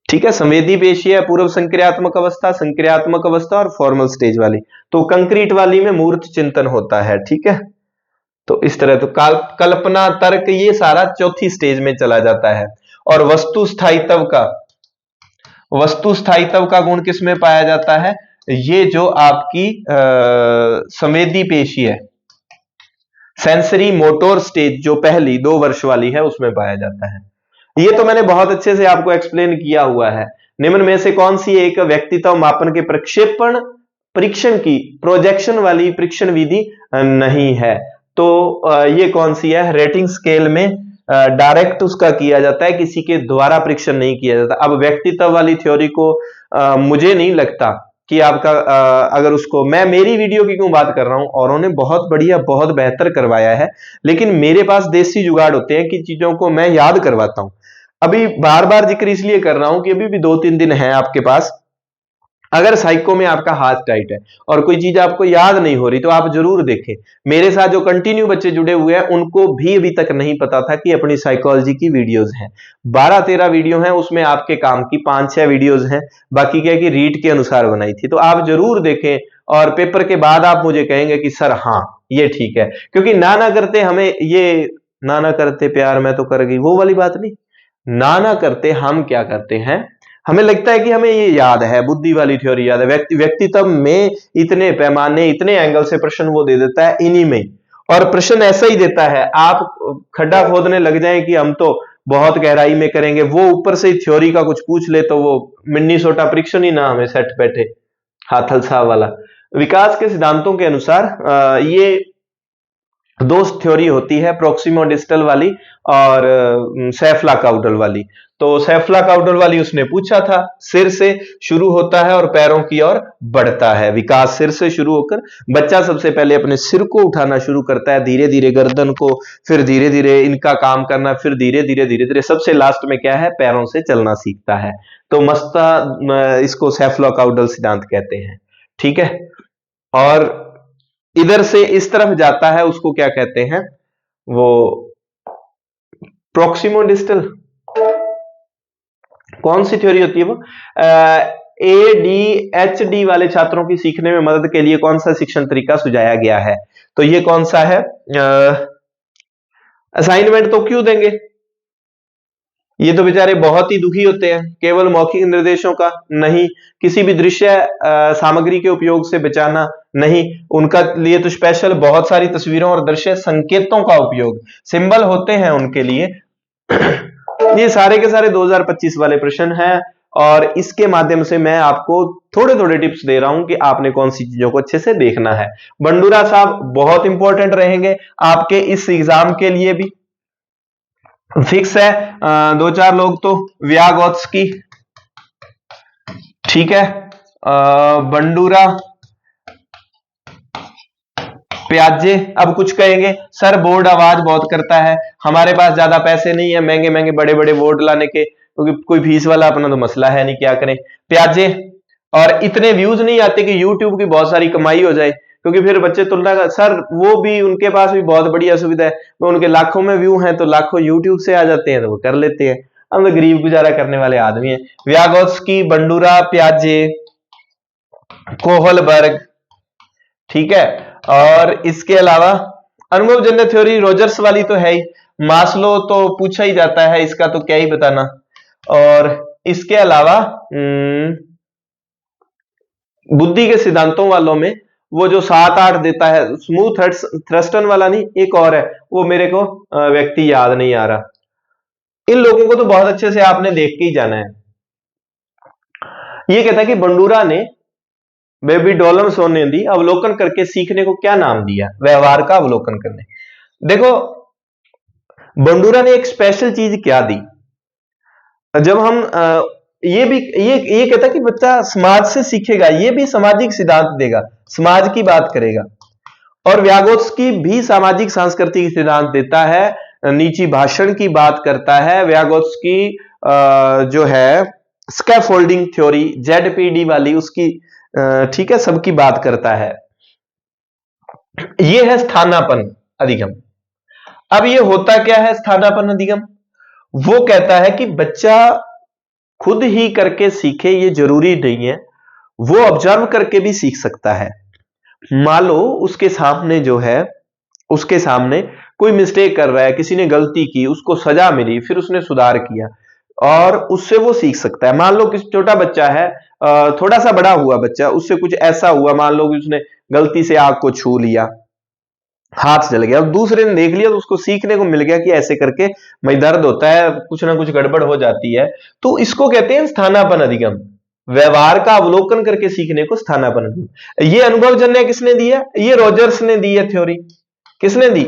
ठीक है, संवेदी पेशीय, पूर्व संक्रियात्मक अवस्था, संक्रियात्मक अवस्था और फॉर्मल स्टेज वाली। तो कंक्रीट वाली में मूर्त चिंतन होता है। ठीक है, तो इस तरह तो कल्पना, तर्क, ये सारा चौथी स्टेज में चला जाता है। और वस्तु स्थायित्व का गुण किसमें पाया जाता है? ये जो आपकी संवेदी पेशी है, सेंसरी मोटोर स्टेज, जो पहली 2 वर्ष वाली है, उसमें पाया जाता है। ये तो मैंने बहुत अच्छे से आपको एक्सप्लेन किया हुआ है। निम्न में से कौन सी एक व्यक्तित्व मापन के प्रक्षेपण परीक्षण की प्रोजेक्शन वाली परीक्षण विधि नहीं है? तो ये कौन सी है? रेटिंग स्केल में डायरेक्ट उसका किया जाता है, किसी के द्वारा परीक्षण नहीं किया जाता। अब व्यक्तित्व वाली थ्योरी को मुझे नहीं लगता कि आपका अगर उसको, मैं मेरी वीडियो की क्यों बात कर रहा हूं, औरों ने बहुत बढ़िया बहुत बेहतर करवाया है, लेकिन मेरे पास देसी जुगाड़ होते हैं कि चीजों को मैं याद करवाता हूं। अभी बार बार जिक्र इसलिए कर रहा हूं कि अभी भी 2-3 दिन है आपके पास। अगर साइको में आपका हाथ टाइट है और कोई चीज आपको याद नहीं हो रही तो आप जरूर देखें। मेरे साथ जो कंटिन्यू बच्चे जुड़े हुए हैं उनको भी अभी तक नहीं पता था कि अपनी साइकोलॉजी की वीडियोस हैं। 12-13 वीडियो हैं, उसमें आपके काम की 5-6 वीडियोस हैं, बाकी क्या है कि रीड के अनुसार बनाई थी। तो आप जरूर देखें और पेपर के बाद आप मुझे कहेंगे कि सर हाँ ये ठीक है। क्योंकि ना करते हमें ये ना करते प्यार मैं तो कर गई, वो वाली बात नहीं। ना करते हम क्या करते हैं, हमें लगता है कि हमें ये याद है, बुद्धि वाली थ्योरी याद है। व्यक्तित्व में इतने पैमाने इतने एंगल से प्रश्न वो दे देता है इन्हीं में, और प्रश्न ऐसा ही देता है। आप खड्डा खोदने लग जाएं कि हम तो बहुत गहराई में करेंगे, वो ऊपर से थ्योरी का कुछ पूछ ले तो वो मिन्नीसोटा परीक्षण ही ना हमें सेट बैठे, हाथल साहब वाला। विकास के सिद्धांतों के अनुसार ये 2 थ्योरी होती है, प्रोक्सिमो डिस्टल वाली और सैफला काउडल वाली। तो सैफला काउडल वाली उसने पूछा था, सिर से शुरू होता है और पैरों की ओर बढ़ता है। विकास सिर से शुरू होकर बच्चा सबसे पहले अपने सिर को उठाना शुरू करता है, धीरे धीरे गर्दन को, फिर धीरे धीरे इनका काम करना, फिर धीरे धीरे सबसे लास्ट में क्या है, पैरों से चलना सीखता है। तो मस्ता, इसको सैफला काउडल सिद्धांत कहते हैं। ठीक है, और इधर से इस तरफ जाता है उसको क्या कहते हैं, वो प्रोक्सिमो डिस्टल। कौन सी थ्योरी होती है वो? ADHD वाले छात्रों की सीखने में मदद के लिए कौन सा शिक्षण तरीका सुझाया गया है? तो ये कौन सा है? असाइनमेंट तो क्यों देंगे, ये तो बेचारे बहुत ही दुखी होते हैं। केवल मौखिक निर्देशों का नहीं, किसी भी दृश्य सामग्री के उपयोग से बचाना नहीं, उनका लिए तो स्पेशल बहुत सारी तस्वीरों और दृश्य संकेतों का उपयोग, सिंबल होते हैं उनके लिए। ये सारे के सारे 2025 वाले प्रश्न हैं, और इसके माध्यम से मैं आपको थोड़े थोड़े टिप्स दे रहा हूं कि आपने कौन सी चीजों को अच्छे से देखना है। बंडूरा साहब बहुत इंपॉर्टेंट रहेंगे आपके इस एग्जाम के लिए भी, फिक्स है। 2-4 लोग तो व्यागोत्स्की, ठीक है, बंडूरा, प्याजे। अब कुछ कहेंगे सर बोर्ड आवाज बहुत करता है, हमारे पास ज्यादा पैसे नहीं है महंगे महंगे बड़े बड़े बोर्ड लाने के, क्योंकि कोई फीस वाला अपना तो मसला है नहीं, क्या करें प्याजे। और इतने व्यूज नहीं आते कि यूट्यूब की बहुत सारी कमाई हो जाए, क्योंकि फिर बच्चे तुलना का सर वो भी उनके पास भी बहुत बढ़िया सुविधा है, वो उनके लाखों में व्यू हैं तो लाखों यूट्यूब से आ जाते हैं तो वो कर लेते हैं। हम तो गरीब गुजारा करने वाले आदमी हैं। व्यागोत्स्की, बंडूरा, प्याजे, कोहलबर्ग, ठीक है। और इसके अलावा अनुभवजन्य थ्योरी रोजर्स वाली तो है ही, मास्लो तो पूछा ही जाता है, इसका तो क्या ही बताना। और इसके अलावा बुद्धि के सिद्धांतों वालों में वो जो 7-8 देता है, स्मूथ थ्रस्टन वाला नहीं, एक और है वो मेरे को व्यक्ति याद नहीं आ रहा। इन लोगों को तो बहुत अच्छे से आपने देख के ही जाना है। ये कहता है कि बंडूरा ने बेबी डॉलमसोन ने दी अवलोकन करके सीखने को क्या नाम दिया, व्यवहार का अवलोकन करने। देखो बंडूरा ने एक स्पेशल चीज क्या दी, जब हम ये कहता कि बच्चा समाज से सीखेगा, ये भी सामाजिक सिद्धांत देगा, समाज की बात करेगा। और व्यागोत्स्की भी सामाजिक सांस्कृतिक सिद्धांत देता है, नीची भाषण की बात करता है। व्यागोत्स्की जो है स्कैफोल्डिंग थ्योरी जेडपीडी वाली उसकी ठीक है सबकी बात करता है। ये है स्थानापन्न अधिगम। अब ये होता क्या है स्थानापन्न अधिगम, वो कहता है कि बच्चा खुद ही करके सीखे ये जरूरी नहीं है, वो ऑब्जर्व करके भी सीख सकता है। मान लो उसके सामने जो है, उसके सामने कोई मिस्टेक कर रहा है, किसी ने गलती की, उसको सजा मिली, फिर उसने सुधार किया और उससे वो सीख सकता है। मान लो किसी छोटा बच्चा है, थोड़ा सा बड़ा हुआ बच्चा, उससे कुछ ऐसा हुआ, मान लो कि उसने गलती से आग को छू लिया, हाथ जल गया, और दूसरे ने देख लिया तो उसको सीखने को मिल गया कि ऐसे करके भाई दर्द होता है, कुछ ना कुछ गड़बड़ हो जाती है, तो इसको कहते हैं स्थानापन्न अधिगम। व्यवहार का अवलोकन करके सीखने को स्थानापन्न अधिगम। ये अनुभवजन्य किसने दिया, ये रॉजर्स ने दी है थ्योरी। किसने दी,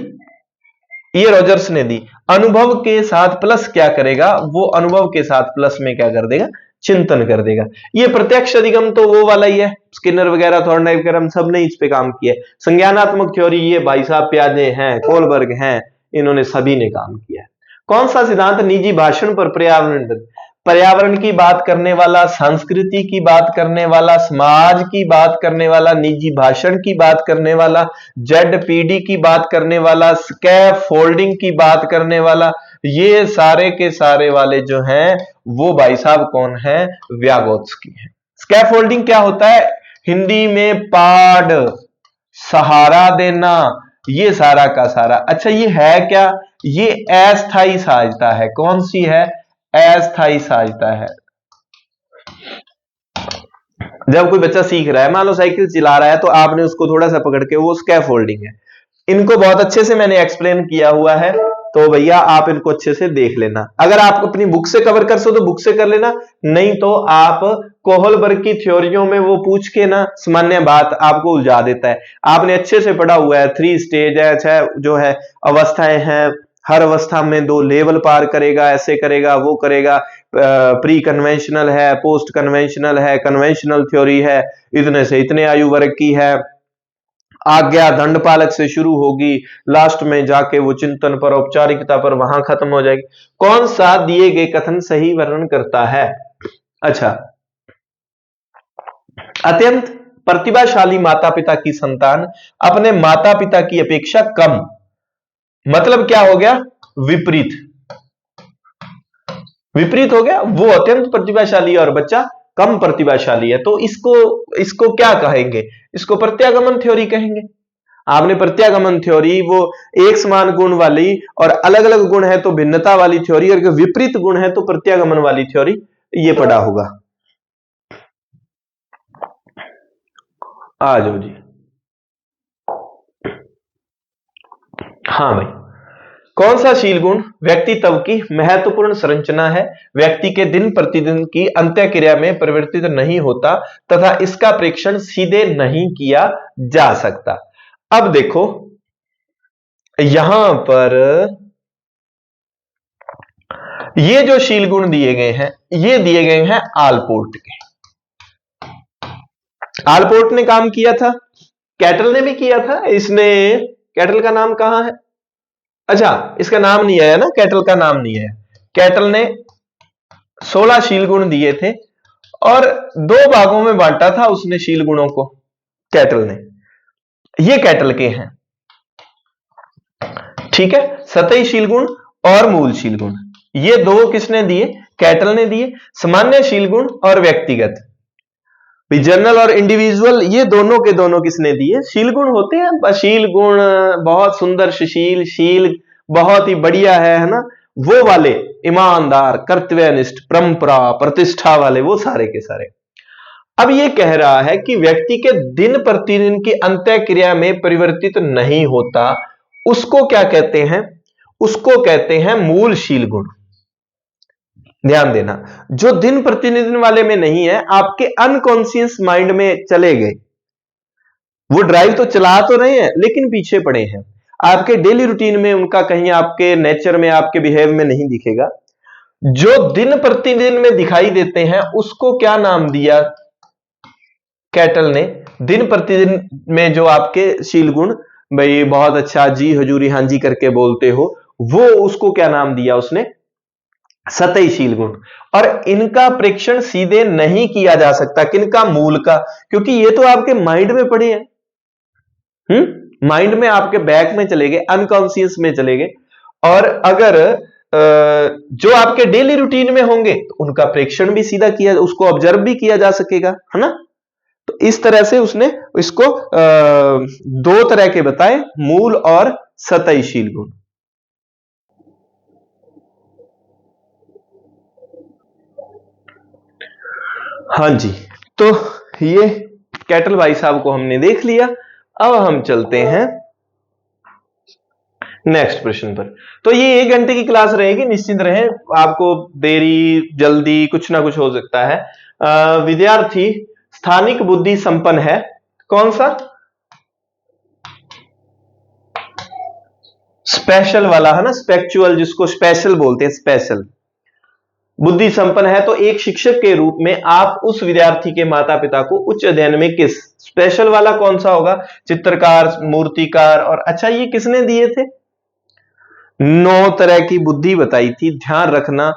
ये रॉजर्स ने दी। अनुभव के साथ प्लस क्या करेगा, वो अनुभव के साथ प्लस में क्या कर देगा, चिंतन कर देगा। ये प्रत्यक्ष अधिगम तो वो वाला ही है, स्किनर वगैरह थॉर्नडाइक वगैरह हम सब ने इस पे काम किया है। संज्ञानात्मक थ्योरी ये भाई साहब प्याजे हैं, कोलबर्ग हैं, इन्होंने सभी ने काम किया है। कौन सा सिद्धांत, निजी भाषण पर पर्यावरण, पर्यावरण की बात करने वाला, संस्कृति की बात करने वाला, समाज की बात करने वाला, निजी भाषण की बात करने वाला, जेडपीडी की बात करने वाला, स्कैफोल्डिंग की बात करने वाला, ये सारे के सारे वाले जो हैं वो भाई साहब कौन है, व्यागोत्स्की है। स्कैफोल्डिंग क्या होता है, हिंदी में पाड़, सहारा देना, ये सारा का सारा। अच्छा ये है क्या, ये अस्थाई सहायता है। कौन सी है, अस्थाई सहायता है। जब कोई बच्चा सीख रहा है, मान लो साइकिल चला रहा है, तो आपने उसको थोड़ा सा पकड़ के, वो स्कैफोल्डिंग है। इनको बहुत अच्छे से मैंने एक्सप्लेन किया हुआ है, तो भैया आप इनको अच्छे से देख लेना। अगर आप अपनी बुक से कवर कर सो तो बुक से कर लेना, नहीं तो आप कोहलबर्ग की थ्योरियों में वो पूछ के ना सामान्य बात आपको उलझा देता है। आपने अच्छे से पढ़ा हुआ है, 3 स्टेज है, 6 जो है अवस्थाएं हैं, हर अवस्था में 2 लेवल पार करेगा, ऐसे करेगा, वो करेगा, प्री कन्वेंशनल है, पोस्ट कन्वेंशनल है, कन्वेंशनल थ्योरी है, इतने से इतने आयु वर्ग की है, आज्ञा दंडपालक से शुरू होगी, लास्ट में जाके वो चिंतन पर, औपचारिकता पर वहां खत्म हो जाएगी। कौन सा दिए गए कथन सही वर्णन करता है। अच्छा, अत्यंत प्रतिभाशाली माता पिता की संतान अपने माता पिता की अपेक्षा कम, मतलब क्या हो गया, विपरीत, विपरीत हो गया। वो अत्यंत प्रतिभाशाली और बच्चा कम प्रतिभाशाली है, तो इसको क्या कहेंगे, इसको प्रत्यागमन थ्योरी कहेंगे। आपने प्रत्यागमन थ्योरी, वो एक समान गुण वाली और अलग अलग गुण है तो भिन्नता वाली थ्योरी, और विपरीत गुण है तो प्रत्यागमन वाली थ्योरी, ये पढ़ा होगा। आ जाओ जी। हाँ भाई, कौन सा शील गुण व्यक्तित्व की महत्वपूर्ण संरचना है, व्यक्ति के दिन प्रतिदिन की अंत्य क्रिया में परिवर्तित नहीं होता तथा इसका प्रेक्षण सीधे नहीं किया जा सकता। अब देखो यहां पर ये जो शील गुण दिए गए हैं, ये दिए गए हैं आलपोर्ट के। आलपोर्ट ने काम किया था, कैटल ने भी किया था। इसने, कैटल का नाम कहां है? अच्छा, इसका नाम नहीं आया ना, कैटल का नाम नहीं आया। कैटल ने 16 शील गुण दिए थे और 2 भागों में बांटा था उसने शील गुणों को, कैटल ने। ये कैटल के हैं, ठीक है। सतही शील गुण और मूल शील गुण, ये 2 किसने दिए? कैटल ने दिए। सामान्य शील गुण और व्यक्तिगत, जनरल और इंडिविजुअल, ये दोनों के दोनों किसने दिए? शील गुण होते हैं, शील गुण बहुत सुंदर, सुशील, शील बहुत ही बढ़िया है ना, वो वाले, ईमानदार, कर्तव्यनिष्ठ, परंपरा, प्रतिष्ठा वाले, वो सारे के सारे। अब ये कह रहा है कि व्यक्ति के दिन प्रतिदिन की अंतः क्रिया में परिवर्तित नहीं होता, उसको क्या कहते हैं? उसको कहते हैं मूल शील गुण। ध्यान देना, जो दिन प्रतिदिन वाले में नहीं है, आपके अनकॉन्शियस माइंड में चले गए, वो ड्राइव तो चला तो रहे हैं लेकिन पीछे पड़े हैं, आपके डेली रूटीन में उनका कहीं आपके नेचर में, आपके बिहेव में नहीं दिखेगा। जो दिन प्रतिदिन में दिखाई देते हैं उसको क्या नाम दिया कैटल ने? दिन प्रतिदिन में जो आपके शील गुण, भाई बहुत अच्छा, जी हजूरी, हां जी करके बोलते हो, वो उसको क्या नाम दिया उसने? सतही शील गुण। और इनका प्रेक्षण सीधे नहीं किया जा सकता, किनका? मूल का, क्योंकि ये तो आपके माइंड में पड़े हैं, माइंड में, आपके बैक में चले गए, अनकॉन्शियस में चले गए। और अगर जो आपके डेली रूटीन में होंगे तो उनका प्रेक्षण भी सीधा किया, उसको ऑब्जर्व भी किया जा सकेगा, है ना। तो इस तरह से उसने इसको 2 तरह के बताए, मूल और सतही शील गुण। हां जी, तो ये कैटल भाई साहब को हमने देख लिया। अब हम चलते हैं नेक्स्ट प्रश्न पर। तो ये 1 घंटे की क्लास रहेगी, निश्चिंत रहे, आपको देरी जल्दी कुछ ना कुछ हो सकता है। विद्यार्थी स्थानिक बुद्धि संपन्न है, कौन सा? स्पेशल वाला, है ना, स्पेक्चुअल, जिसको स्पेशल बोलते हैं, स्पेशल बुद्धि संपन्न है। तो एक शिक्षक के रूप में आप उस विद्यार्थी के माता पिता को उच्च अध्ययन में किस, स्पेशल वाला कौन सा होगा? चित्रकार, मूर्तिकार, और अच्छा ये किसने दिए थे? 9 तरह की बुद्धि बताई थी, ध्यान रखना।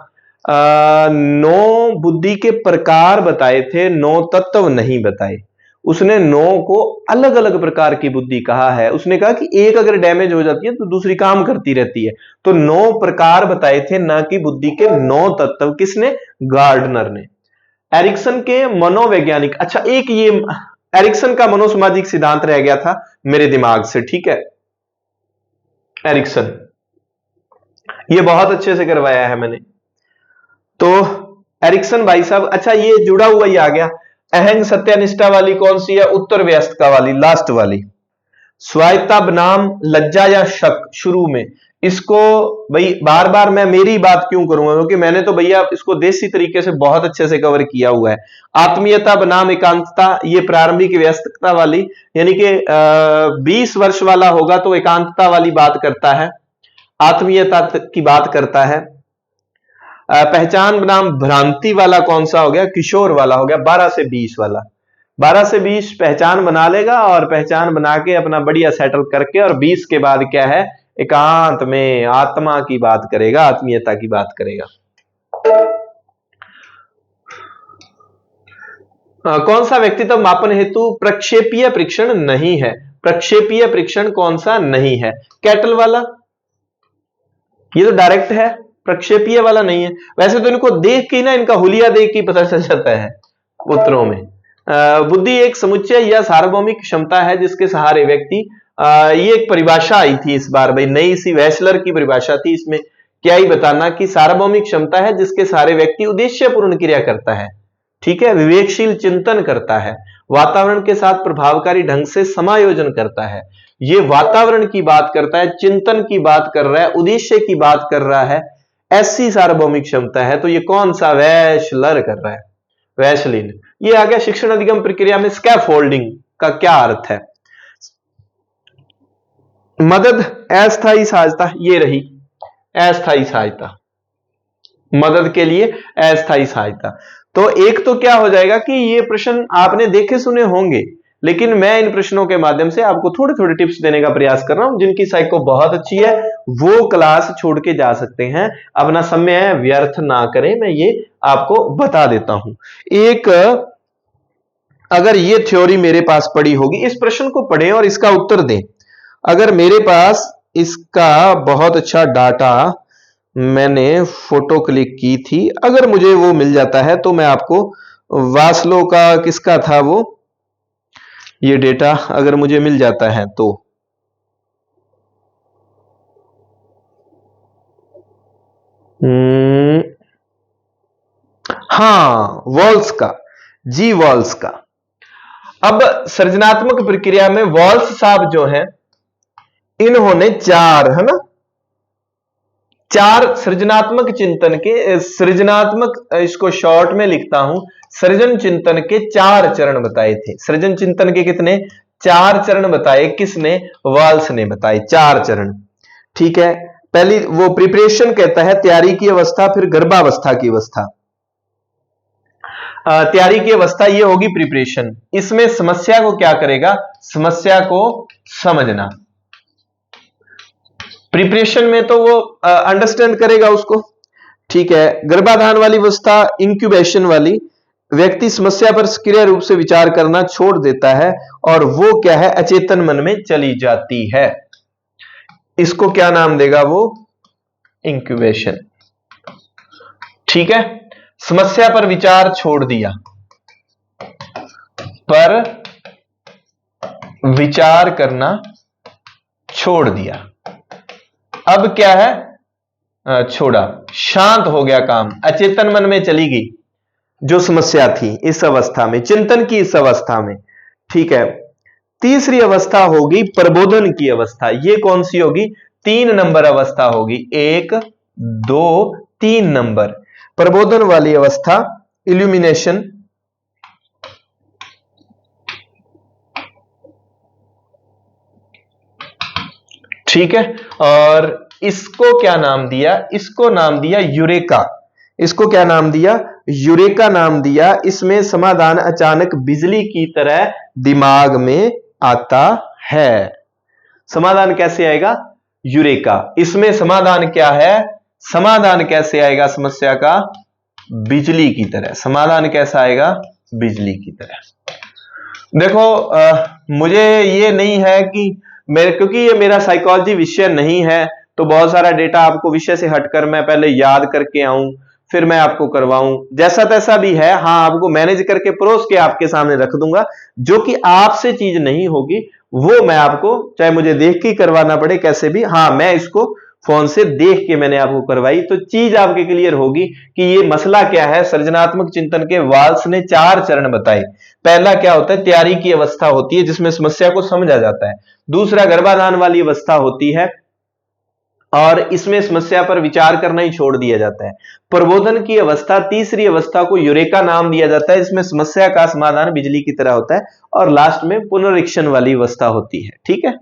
9 बुद्धि के प्रकार बताए थे, 9 तत्व नहीं बताए। उसने 9 को अलग अलग प्रकार की बुद्धि कहा है। उसने कहा कि एक अगर डैमेज हो जाती है तो दूसरी काम करती रहती है। तो 9 प्रकार बताए थे, ना कि बुद्धि के 9 तत्व। किसने? गार्डनर ने। एरिक्सन के मनोवैज्ञानिक, अच्छा एक ये एरिक्सन का मनोसामाजिक सिद्धांत रह गया था मेरे दिमाग से, ठीक है। एरिक्सन, ये बहुत अच्छे से करवाया है मैंने। तो एरिक्सन भाई साहब, अच्छा ये जुड़ा हुआ ही आ गया। अहंग सत्यानिष्ठा वाली कौन सी है? उत्तर व्यस्तता वाली, लास्ट वाली। स्वायत्ता बनाम लज्जा या शक, शुरू में। इसको भाई बार बार मैं मेरी बात क्यों करूंगा, क्योंकि मैंने तो भैया इसको देसी तरीके से बहुत अच्छे से कवर किया हुआ है। आत्मीयता बनाम एकांतता, ये प्रारंभिक व्यस्तता वाली, यानी कि 20 वर्ष वाला होगा तो एकांतता वाली बात करता है, आत्मीयता की बात करता है। पहचान बनाम भ्रांति वाला कौन सा हो गया? किशोर वाला हो गया, 12 से 20 वाला। 12 से 20 पहचान बना लेगा और पहचान बना के अपना बढ़िया सेटल करके, और 20 के बाद क्या है? एकांत में आत्मा की बात करेगा, आत्मीयता की बात करेगा। कौन सा व्यक्तित्व मापन हेतु प्रक्षेपीय परीक्षण नहीं है? प्रक्षेपीय परीक्षण कौन सा नहीं है? कैटल वाला, ये तो डायरेक्ट है, प्रक्षेपीय वाला नहीं है। वैसे तो इनको देख के ना, इनका हुलिया देख के पता चल जाता है उत्तरों में। बुद्धि एक समुच्चय या सार्वभौमिक क्षमता है जिसके सहारे व्यक्ति, ये एक परिभाषा आई थी इस बार, भाई नई सी वेस्लर की परिभाषा थी, इसमें क्या ही बताना कि सार्वभौमिक क्षमता है जिसके सहारे व्यक्ति उद्देश्यपूर्ण क्रिया करता है, ठीक है, विवेकशील चिंतन करता है, वातावरण के साथ प्रभावकारी ढंग से समायोजन करता है। ये वातावरण की बात करता है, चिंतन की बात कर रहा है, उद्देश्य की बात कर रहा है, ऐसी सार्वभौमिक क्षमता है। तो ये कौन सा? वेस्लर कर रहा है, वैसलीन। ये आ गया शिक्षण अधिगम प्रक्रिया में स्कैफोल्डिंग का क्या अर्थ है? मदद, अस्थायी सहायता, ये रही अस्थायी सहायता, मदद के लिए अस्थायी सहायता। तो एक तो क्या हो जाएगा कि ये प्रश्न आपने देखे सुने होंगे, लेकिन मैं इन प्रश्नों के माध्यम से आपको थोड़े थोड़े टिप्स देने का प्रयास कर रहा हूं। जिनकी साइको बहुत अच्छी है वो क्लास छोड़ के जा सकते हैं, अपना समय व्यर्थ ना करें, मैं ये आपको बता देता हूं। एक अगर ये थ्योरी मेरे पास पड़ी होगी, इस प्रश्न को पढ़ें और इसका उत्तर दें। अगर मेरे पास इसका बहुत अच्छा डाटा मैंने फोटो क्लिक की थी, अगर मुझे वो मिल जाता है तो मैं आपको वास्लो का किसका था वो, ये डेटा अगर मुझे मिल जाता है तो हाँ, वॉल्स का, जी वॉल्स का। अब सृजनात्मक प्रक्रिया में वॉल्स साहब जो हैं, इन्होंने चार, है ना, चार सृजनात्मक चिंतन के, सृजनात्मक, इसको शॉर्ट में लिखता हूं, सृजन चिंतन के चार चरण बताए थे। सृजन चिंतन के कितने, चार चरण बताए। किसने, वॉल्स ने बताए, चार चरण। ठीक है, पहली वो प्रिपरेशन कहता है, तैयारी की अवस्था, फिर गर्भावस्था की अवस्था। तैयारी की अवस्था ये होगी प्रिपरेशन। इसमें समस्या को क्या करेगा, समस्या को समझना। प्रिपरेशन में तो वो अंडरस्टैंड करेगा उसको। ठीक है, गर्भाधान वाली अवस्था, इंक्यूबेशन वाली, व्यक्ति समस्या पर सक्रिय रूप से विचार करना छोड़ देता है और वो क्या है, अचेतन मन में चली जाती है। इसको क्या नाम देगा वो, इंक्यूबेशन। ठीक है, समस्या पर विचार छोड़ दिया, पर विचार करना छोड़ दिया। अब क्या है, छोड़ा, शांत हो गया काम, अचेतन मन में चली गई जो समस्या थी इस अवस्था में, चिंतन की इस अवस्था में। ठीक है, तीसरी अवस्था होगी प्रबोधन की अवस्था। ये कौन सी होगी, 3 नंबर अवस्था होगी, 1 2 3 नंबर प्रबोधन वाली अवस्था, इल्यूमिनेशन। ठीक है, और इसको क्या नाम दिया, इसको नाम दिया यूरेका। इसको क्या नाम दिया, यूरेका नाम दिया। इसमें समाधान अचानक बिजली की तरह दिमाग में आता है। समाधान कैसे आएगा, यूरेका। इसमें समाधान क्या है, समाधान कैसे आएगा समस्या का, बिजली की तरह। समाधान कैसा आएगा, बिजली की तरह। देखो मुझे ये नहीं है कि मेरे, क्योंकि ये मेरा साइकोलॉजी विषय नहीं है, तो बहुत सारा डेटा आपको विषय से हटकर मैं पहले याद करके आऊं, फिर मैं आपको करवाऊं, जैसा तैसा भी है। हाँ, आपको मैनेज करके परोस के आपके सामने रख दूंगा। जो कि आपसे चीज नहीं होगी वो मैं आपको, चाहे मुझे देख के करवाना पड़े कैसे भी, हाँ मैं इसको फोन से देख के मैंने आपको करवाई, तो चीज आपके क्लियर होगी कि ये मसला क्या है। सृजनात्मक चिंतन के वाल्स ने 4 चरण बताए। पहला क्या होता है, तैयारी की अवस्था होती है जिसमें समस्या को समझा जाता है। दूसरा गर्भाधान वाली अवस्था होती है और इसमें समस्या पर विचार करना ही छोड़ दिया जाता है। प्रबोधन की अवस्था, तीसरी अवस्था को यूरेका नाम दिया जाता है, इसमें समस्या का समाधान बिजली की तरह होता है। और लास्ट में पुनरीक्षण वाली अवस्था होती है। ठीक है,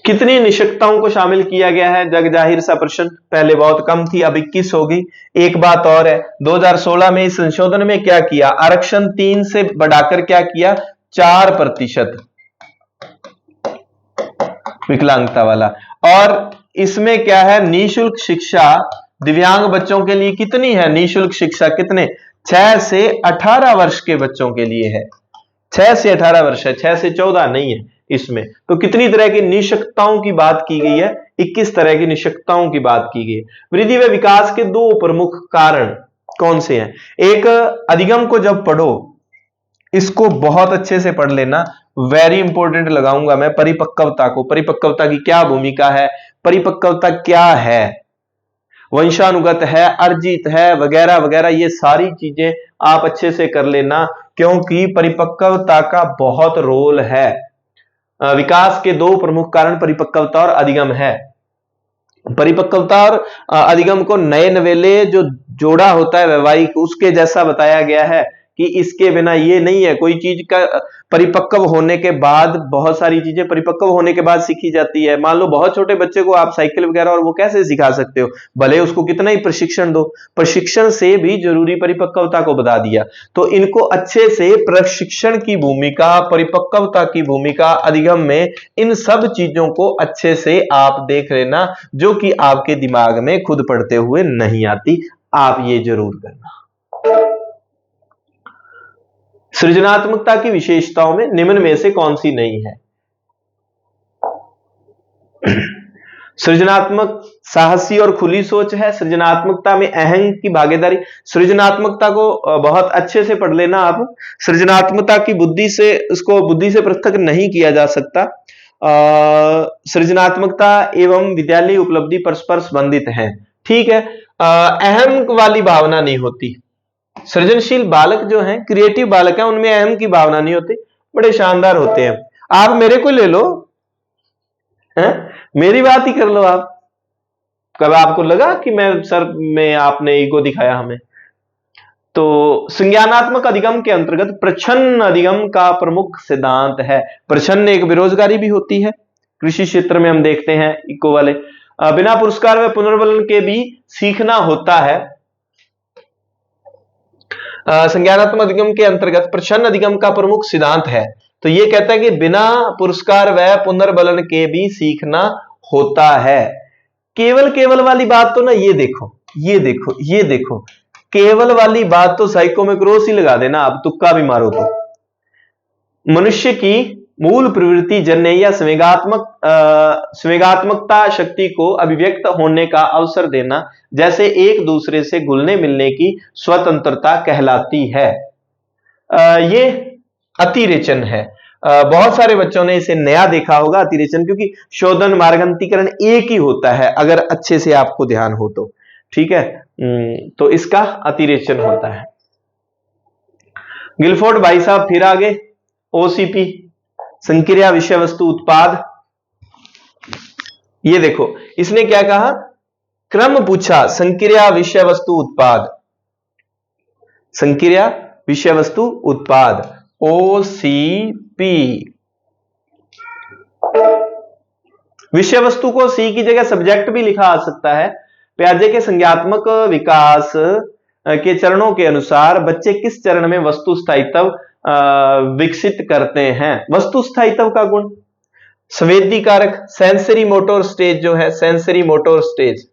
कितनी निश्चितताओं को शामिल किया गया है, जग जाहिर सा प्रश्न। पहले बहुत कम थी, अब 21 होगी। एक बात और है, 2016 में इस संशोधन में क्या किया, आरक्षण 3 से बढ़ाकर क्या किया, 4% विकलांगता वाला। और इसमें क्या है, निःशुल्क शिक्षा दिव्यांग बच्चों के लिए कितनी है, निःशुल्क शिक्षा कितने, 6 से 18 वर्ष के बच्चों के लिए है। 6 से 18 वर्ष है, 6 से 14 नहीं है इसमें। तो कितनी तरह की निःशक्तताओं की बात की गई है, 21 तरह की निःशक्तताओं की बात की गई है। वृद्धि व विकास के 2 प्रमुख कारण कौन से हैं। एक, अधिगम को जब पढ़ो, इसको बहुत अच्छे से पढ़ लेना, वेरी इंपॉर्टेंट लगाऊंगा मैं। परिपक्वता को, परिपक्वता की क्या भूमिका है, परिपक्वता क्या है, वंशानुगत है, अर्जित है, वगैरह वगैरह, ये सारी चीजें आप अच्छे से कर लेना, क्योंकि परिपक्वता का बहुत रोल है। विकास के 2 प्रमुख कारण परिपक्वता और अधिगम है। परिपक्वता और अधिगम को नए नवेले जो जोड़ा होता है वैवाहिक, उसके जैसा बताया गया है कि इसके बिना ये नहीं है। कोई चीज का परिपक्व होने के बाद, बहुत सारी चीजें परिपक्व होने के बाद सीखी जाती है। मान लो बहुत छोटे बच्चे को आप साइकिल वगैरह, और वो कैसे सिखा सकते हो, भले उसको कितना ही प्रशिक्षण दो, प्रशिक्षण से भी जरूरी परिपक्वता को बता दिया। तो इनको अच्छे से प्रशिक्षण की भूमिका, परिपक्वता की भूमिका, अधिगम में इन सब चीजों को अच्छे से आप देख लेना, जो कि आपके दिमाग में खुद पढ़ते हुए नहीं आती। आप ये जरूर करना। सृजनात्मकता की विशेषताओं में निम्न में से कौन सी नहीं है? सृजनात्मक, साहसी और खुली सोच है। सृजनात्मकता में अहंग की भागीदारी। सृजनात्मकता को बहुत अच्छे से पढ़ लेना आप। सृजनात्मकता की बुद्धि से, उसको बुद्धि से पृथक नहीं किया जा सकता। सृजनात्मकता एवं विद्यालय उपलब्धि परस्पर संबंधित हैं, ठीक है। अहम वाली भावना नहीं होती। सृजनशील बालक जो हैं, क्रिएटिव बालक हैं, उनमें अहम की भावना नहीं होती, बड़े शानदार होते हैं। आप मेरे को ले लो, हैं? मेरी बात ही कर लो आप। कब आपको लगा कि मैं सर में आपने ईगो दिखाया हमें? तो संज्ञानात्मक अधिगम के अंतर्गत प्रच्छन्न अधिगम का प्रमुख सिद्धांत है। प्रच्छन्न एक बेरोजगारी भी होती है, कृषि क्षेत्र में हम देखते हैं इको वाले। बिना पुरस्कार व पुनर्बलन के भी सीखना होता है। संज्ञानात्मक अधिगम के अंतर्गत प्रच्छन्न अधिगम का प्रमुख सिद्धांत है। तो ये कहता है कि बिना पुरस्कार व पुनर्बलन के भी सीखना होता है। केवल वाली बात तो ना, ये देखो, ये देखो, ये देखो, केवल वाली बात तो साइको में क्रॉस ही लगा देना, आप तुक्का भी मारो तो। मनुष्य की मूल प्रवृत्ति जन्य या संवेगात्मकता शक्ति को अभिव्यक्त होने का अवसर देना, जैसे एक दूसरे से घुलने मिलने की स्वतंत्रता कहलाती है। ये अतिरेचन है। बहुत सारे बच्चों ने इसे नया देखा होगा, अतिरेचन, क्योंकि शोधन मार्गान्तीकरण एक ही होता है, अगर अच्छे से आपको ध्यान हो तो, ठीक है। तो इसका अतिरेचन होता है। गिलफोर्ड भाई साहब फिर आगे, ओसीपी, संक्रिया विषय वस्तु उत्पाद। ये देखो, इसने क्या कहा, क्रम पूछा, संक्रिया विषय वस्तु उत्पाद, संक्रिया विषय वस्तु उत्पाद, ओसीपी। विषय वस्तु को सी की जगह सब्जेक्ट भी लिखा आ सकता है। प्याजे के संज्ञात्मक विकास के चरणों के अनुसार बच्चे किस चरण में वस्तु स्थायित्व विकसित करते हैं? वस्तु स्थायित्व का गुण, संवेदी कारक, सेंसरी मोटर स्टेज जो है, sensory motor stage,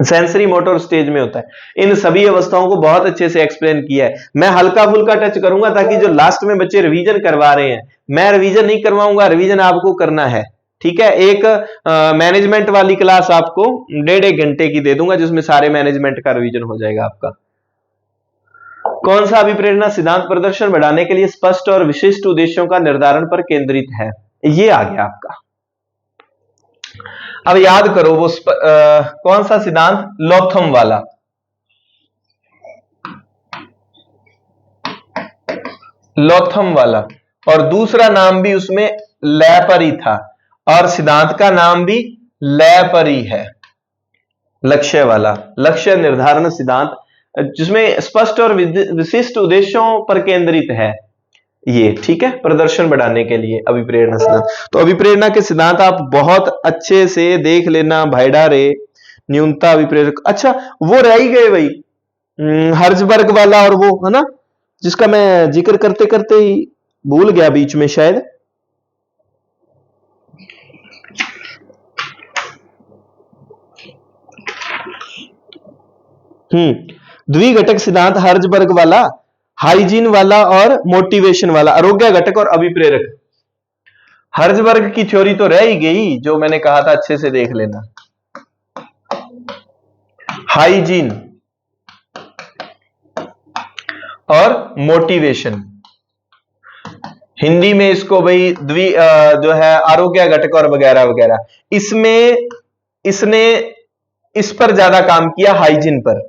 sensory motor stage में होता है। इन सभी अवस्थाओं को बहुत अच्छे से एक्सप्लेन किया है। मैं हल्का फुल्का टच करूंगा ताकि जो लास्ट में बच्चे रिवीजन करवा रहे हैं, मैं रिवीजन नहीं करवाऊंगा, रिवीजन आपको करना है, ठीक है। एक मैनेजमेंट वाली क्लास आपको 1.5 घंटे की दे दूंगा, जिसमें सारे मैनेजमेंट का रिवीजन हो जाएगा आपका। कौन सा अभिप्रेरणा सिद्धांत प्रदर्शन बढ़ाने के लिए स्पष्ट और विशिष्ट उद्देश्यों का निर्धारण पर केंद्रित है? ये आ गया आपका। अब याद करो वो कौन सा सिद्धांत? लोथम वाला। लोथम वाला, और दूसरा नाम भी उसमें लैपरी था, और सिद्धांत का नाम भी लैपरी है। लक्ष्य वाला, लक्ष्य निर्धारण सिद्धांत, जिसमें स्पष्ट और विशिष्ट उद्देश्यों पर केंद्रित है ये, ठीक है, प्रदर्शन बढ़ाने के लिए अभिप्रेरणा सिद्धांत। तो अभिप्रेरणा के सिद्धांत आप बहुत अच्छे से देख लेना। भाईडा रे, न्यूनता अभिप्रेरक, अच्छा वो रह ही गए भाई, हर्जबर्ग वाला, और वो है ना, जिसका मैं जिक्र करते करते ही भूल गया बीच में शायद। द्विघटक सिद्धांत, हर्जबर्ग वाला, हाइजीन वाला और मोटिवेशन वाला, आरोग्य घटक और अभिप्रेरक। हर्जबर्ग की थ्योरी तो रह ही गई, जो मैंने कहा था, अच्छे से देख लेना। हाइजीन और मोटिवेशन, हिंदी में इसको भाई जो है आरोग्य घटक और वगैरह वगैरह। इसमें इसने इस पर ज्यादा काम किया, हाइजीन पर।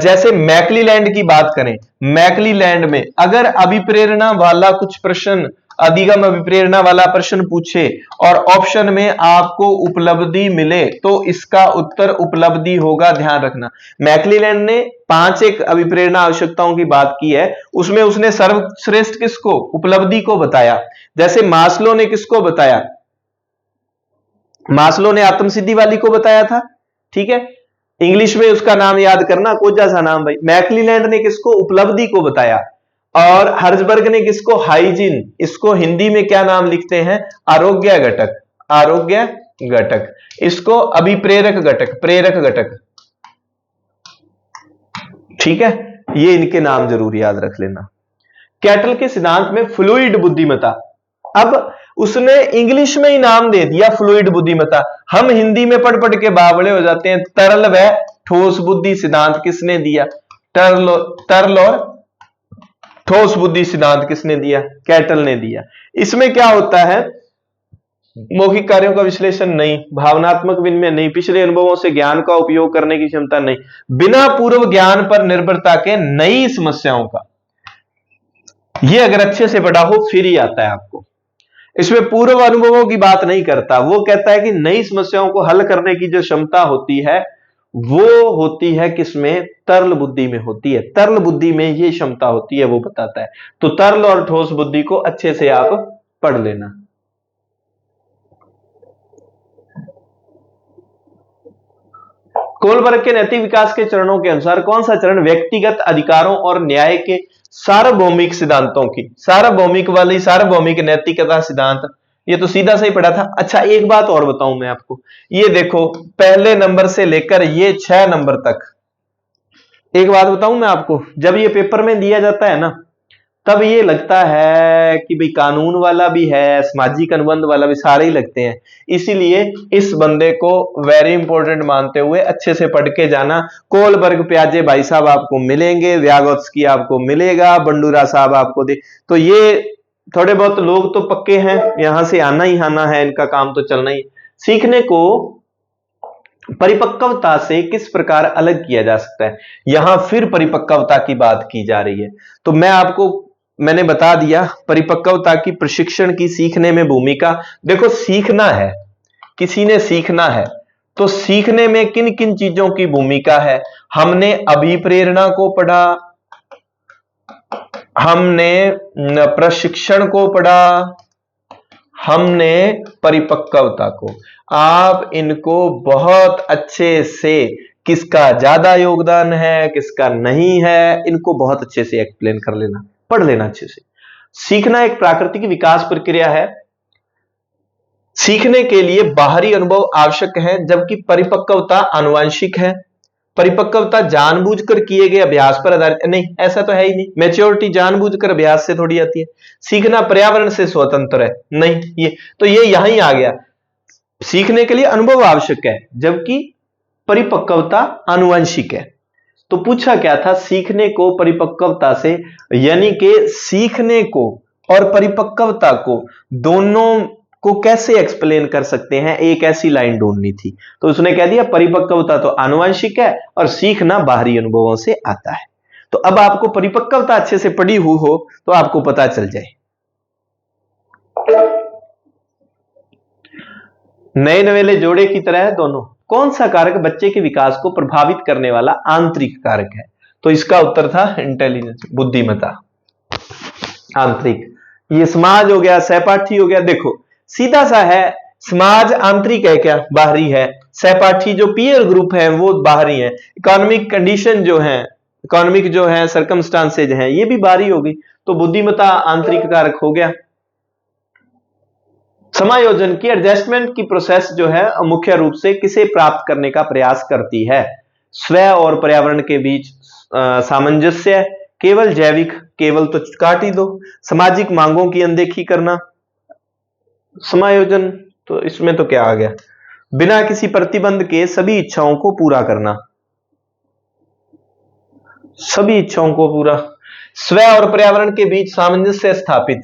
जैसे मैकलीलैंड की बात करें, मैकलीलैंड में अगर अभिप्रेरणा वाला कुछ प्रश्न अधिगम अभिप्रेरणा वाला प्रश्न पूछे और ऑप्शन में आपको उपलब्धि मिले तो इसका उत्तर उपलब्धि होगा, ध्यान रखना। मैक्लीलैंड ने 5 एक अभिप्रेरणा आवश्यकताओं की बात की है, उसमें उसने सर्वश्रेष्ठ किसको, उपलब्धि को बताया। जैसे मास्लो ने किसको बताया, मास्लो ने आत्मसिद्धि वाली को बताया था, ठीक है, इंग्लिश में उसका नाम याद करना, कोजा सा नाम भाई। मैक्लीलैंड ने किसको, उपलब्धि को बताया। और हर्जबर्ग ने किसको, हाइजीन, इसको हिंदी में क्या नाम लिखते हैं, आरोग्य घटक, आरोग्य घटक, इसको अभिप्रेरक घटक, प्रेरक घटक, ठीक है, ये इनके नाम जरूर याद रख लेना। कैटल के सिद्धांत में फ्लूइड बुद्धिमत्ता, अब उसने इंग्लिश में ही नाम दे दिया फ्लूइड बुद्धिमत्ता, हम हिंदी में पढ़ पढ़ के बावड़े हो जाते हैं। तरल व ठोस बुद्धि सिद्धांत किसने दिया, तरल और ठोस बुद्धि सिद्धांत किसने दिया, कैटल ने दिया। इसमें क्या होता है, मौखिक कार्यों का विश्लेषण नहीं, भावनात्मक विनिमय नहीं, पिछले अनुभवों से ज्ञान का उपयोग करने की क्षमता नहीं, बिना पूर्व ज्ञान पर निर्भरता के नई समस्याओं का, ये अगर अच्छे से पढ़ा हो फिर ही आता है आपको। इसमें पूर्व अनुभवों की बात नहीं करता, वो कहता है कि नई समस्याओं को हल करने की जो क्षमता होती है वो होती है किसमें, तरल बुद्धि में होती है, तरल बुद्धि में ये क्षमता होती है, वो बताता है। तो तरल और ठोस बुद्धि को अच्छे से आप पढ़ लेना। कोलबर्ग के नैतिक विकास के चरणों के अनुसार कौन सा चरण व्यक्तिगत अधिकारों और न्याय के सार्वभौमिक सिद्धांतों की, सार्वभौमिक वाली, सार्वभौमिक नैतिकता सिद्धांत, ये तो सीधा सही पढ़ा था। अच्छा एक बात और बताऊं मैं आपको, ये देखो पहले नंबर से लेकर ये 6 नंबर तक, एक बात बताऊं मैं आपको, जब ये पेपर में दिया जाता है ना तब ये लगता है कि भाई कानून वाला भी है, सामाजिक अनुबंध वाला भी, सारे ही लगते हैं। इसीलिए इस बंदे को वेरी इंपॉर्टेंट मानते हुए अच्छे से पढ़ के जाना। कोलबर्ग प्याजे भाई साहब आपको मिलेंगे, व्यागोत्स्की आपको मिलेगा, बंडूरा साहब आपको दे, तो ये थोड़े बहुत लोग तो पक्के हैं, यहां से आना ही आना है, इनका काम तो चलना ही। सीखने को परिपक्वता से किस प्रकार अलग किया जा सकता है, यहां फिर परिपक्वता की बात की जा रही है। तो मैंने बता दिया परिपक्वता की, प्रशिक्षण की, सीखने में भूमिका। देखो सीखना है, किसी ने सीखना है तो सीखने में किन किन चीजों की भूमिका है, हमने अभिप्रेरणा को पढ़ा, हमने प्रशिक्षण को पढ़ा, हमने परिपक्वता को। आप इनको बहुत अच्छे से, किसका ज्यादा योगदान है किसका नहीं है, इनको बहुत अच्छे से एक्सप्लेन कर लेना, पढ़ लेना अच्छे से। सीखना एक प्राकृतिक विकास प्रक्रिया है, सीखने के लिए बाहरी अनुभव आवश्यक है, जबकि परिपक्वता आनुवंशिक है। परिपक्वता जानबूझकर किए गए अभ्यास पर आधारित नहीं, ऐसा तो है ही नहीं। मैच्योरिटी जानबूझकर अभ्यास से थोड़ी आती है। सीखना पर्यावरण से स्वतंत्र है, नहीं, ये यहां आ गया। सीखने के लिए अनुभव आवश्यक है जबकि परिपक्वता आनुवंशिक है। तो पूछा क्या था, सीखने को परिपक्वता से, यानी कि सीखने को और परिपक्वता को दोनों को कैसे एक्सप्लेन कर सकते हैं, एक ऐसी लाइन ढूंढनी थी। तो उसने कह दिया परिपक्वता तो आनुवंशिक है और सीखना बाहरी अनुभवों से आता है। तो अब आपको परिपक्वता अच्छे से पढ़ी हुई हो तो आपको पता चल जाए। नए नवेले जोड़े की तरह है दोनों। कौन सा कारक बच्चे के विकास को प्रभावित करने वाला आंतरिक कारक है? तो इसका उत्तर था इंटेलिजेंस, बुद्धिमत्ता, आंतरिक। ये समाज हो गया, सहपाठी हो गया। देखो सीधा सा है, समाज आंतरिक है क्या? बाहरी है। सहपाठी जो पीयर ग्रुप है वो बाहरी है। इकोनॉमिक कंडीशन जो है, इकोनॉमिक जो है सर्कमस्टांसेज हैं, ये भी बाहरी हो गई। तो बुद्धिमत्ता आंतरिक कारक हो गया। समायोजन की, एडजस्टमेंट की प्रोसेस जो है मुख्य रूप से किसे प्राप्त करने का प्रयास करती है? स्व और पर्यावरण के बीच सामंजस्य, केवल जैविक, केवल तो काट ही दो। सामाजिक मांगों की अनदेखी करना, समायोजन। तो इसमें तो क्या आ गया? बिना किसी प्रतिबंध के सभी इच्छाओं को पूरा करना, सभी इच्छाओं को पूरा। स्व और पर्यावरण के बीच सामंजस्य स्थापित।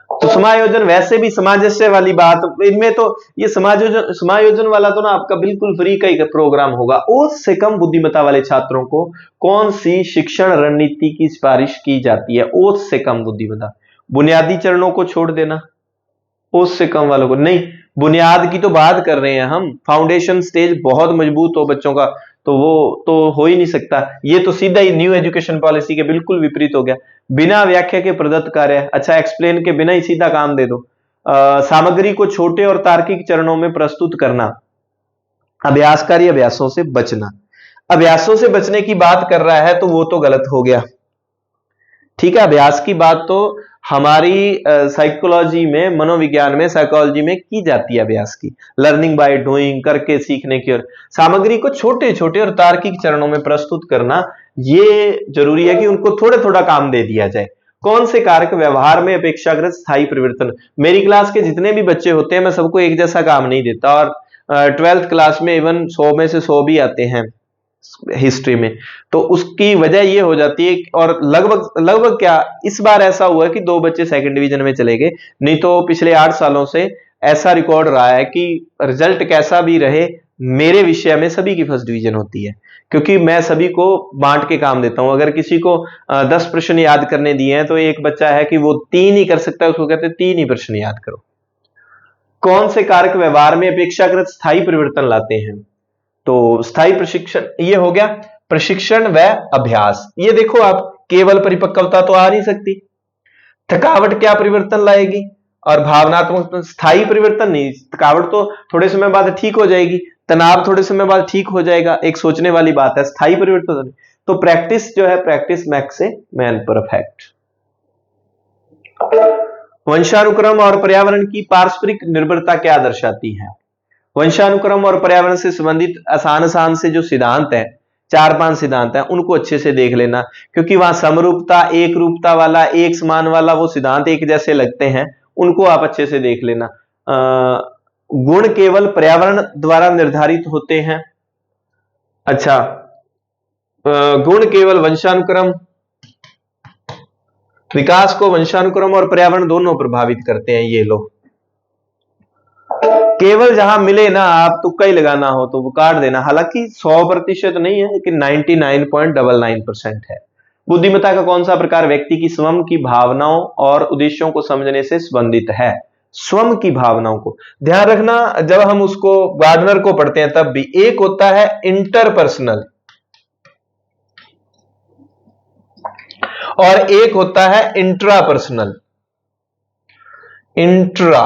तो समायोजन वैसे भी सामंजस्य वाली बात, इनमें तो ये समायोजन वाला तो ना आपका बिल्कुल फ्री का ही प्रोग्राम होगा। और से कम बुद्धिमत्ता वाले छात्रों को कौन सी शिक्षण रणनीति की सिफारिश की जाती है? और से कम बुद्धिमत्ता, बुनियादी चरणों को छोड़ देना, उससे कम वालों को नहीं। बुनियाद की तो बात कर रहे हैं हम, फाउंडेशन स्टेज बहुत मजबूत हो बच्चों का, तो वो तो हो ही नहीं सकता। ये तो सीधा ही न्यू एजुकेशन पॉलिसी के बिल्कुल विपरीत हो गया। बिना व्याख्या के प्रदत्त कार्य, अच्छा एक्सप्लेन के बिना ही सीधा काम दे दो। सामग्री को छोटे और तार्किक चरणों में प्रस्तुत करना, अभ्यासकारी अभ्यासों से बचना। अभ्यासों से बचने की बात कर रहा है तो वो तो गलत हो गया, ठीक है। अभ्यास की बात तो हमारी साइकोलॉजी में, मनोविज्ञान में, साइकोलॉजी में की जाती है अभ्यास की, लर्निंग बाय डूइंग, करके सीखने की। और सामग्री को छोटे छोटे और तार्किक चरणों में प्रस्तुत करना, ये जरूरी है कि उनको थोड़ा थोड़ा काम दे दिया जाए। कौन से कारक व्यवहार में अपेक्षाकृत स्थायी परिवर्तन। मेरी क्लास के जितने भी बच्चे होते हैं मैं सबको एक जैसा काम नहीं देता, और 12th क्लास में इवन 100 में से 100 भी आते हैं हिस्ट्री में, तो उसकी वजह ये हो जाती है। और लगभग लगभग क्या इस बार ऐसा हुआ कि 2 बच्चे सेकंड डिवीजन में चले गए, नहीं तो पिछले 8 सालों से ऐसा रिकॉर्ड रहा है कि रिजल्ट कैसा भी रहे, मेरे विषय में सभी की फर्स्ट डिवीजन होती है, क्योंकि मैं सभी को बांट के काम देता हूं। अगर किसी को 10 प्रश्न याद करने दिए हैं तो एक बच्चा है कि वो 3 ही कर सकता है, उसको कहते हैं 3 ही प्रश्न याद करो। कौन से कारक व्यवहार में अपेक्षाकृत स्थायी परिवर्तन लाते हैं। तो स्थायी प्रशिक्षण, ये हो गया प्रशिक्षण व अभ्यास। ये देखो आप, केवल परिपक्वता तो आ नहीं सकती, थकावट क्या परिवर्तन लाएगी, और भावनात्मक स्थायी परिवर्तन नहीं। थकावट तो थोड़े समय बाद ठीक हो जाएगी, तनाव थोड़े समय बाद ठीक हो जाएगा, एक सोचने वाली बात है, स्थायी परिवर्तन नहीं। तो प्रैक्टिस जो है, प्रैक्टिस मैक्स से मैन परफेक्ट। वंशानुक्रम और पर्यावरण की पारस्परिक निर्भरता क्या दर्शाती है। वंशानुक्रम और पर्यावरण से संबंधित आसान आसान से जो सिद्धांत है, 4-5 सिद्धांत है, उनको अच्छे से देख लेना, क्योंकि वहां समरूपता, एक रूपता वाला, एक समान वाला वो सिद्धांत एक जैसे लगते हैं, उनको आप अच्छे से देख लेना। गुण केवल पर्यावरण द्वारा निर्धारित होते हैं। अच्छा, गुण केवल वंशानुक्रम, विकास को वंशानुक्रम और पर्यावरण दोनों प्रभावित करते हैं। ये लो, केवल जहां मिले ना, आप तुक्का ही लगाना हो तो वो काट देना। हालांकि 100% नहीं है, लेकिन 99.99% है। बुद्धिमत्ता का कौन सा प्रकार व्यक्ति की स्वयं की भावनाओं और उद्देश्यों को समझने से संबंधित है। स्वयं की भावनाओं को ध्यान रखना, जब हम उसको गार्डनर को पढ़ते हैं तब भी, एक होता है इंटरपर्सनल और एक होता है इंट्रापर्सनल। इंट्रा,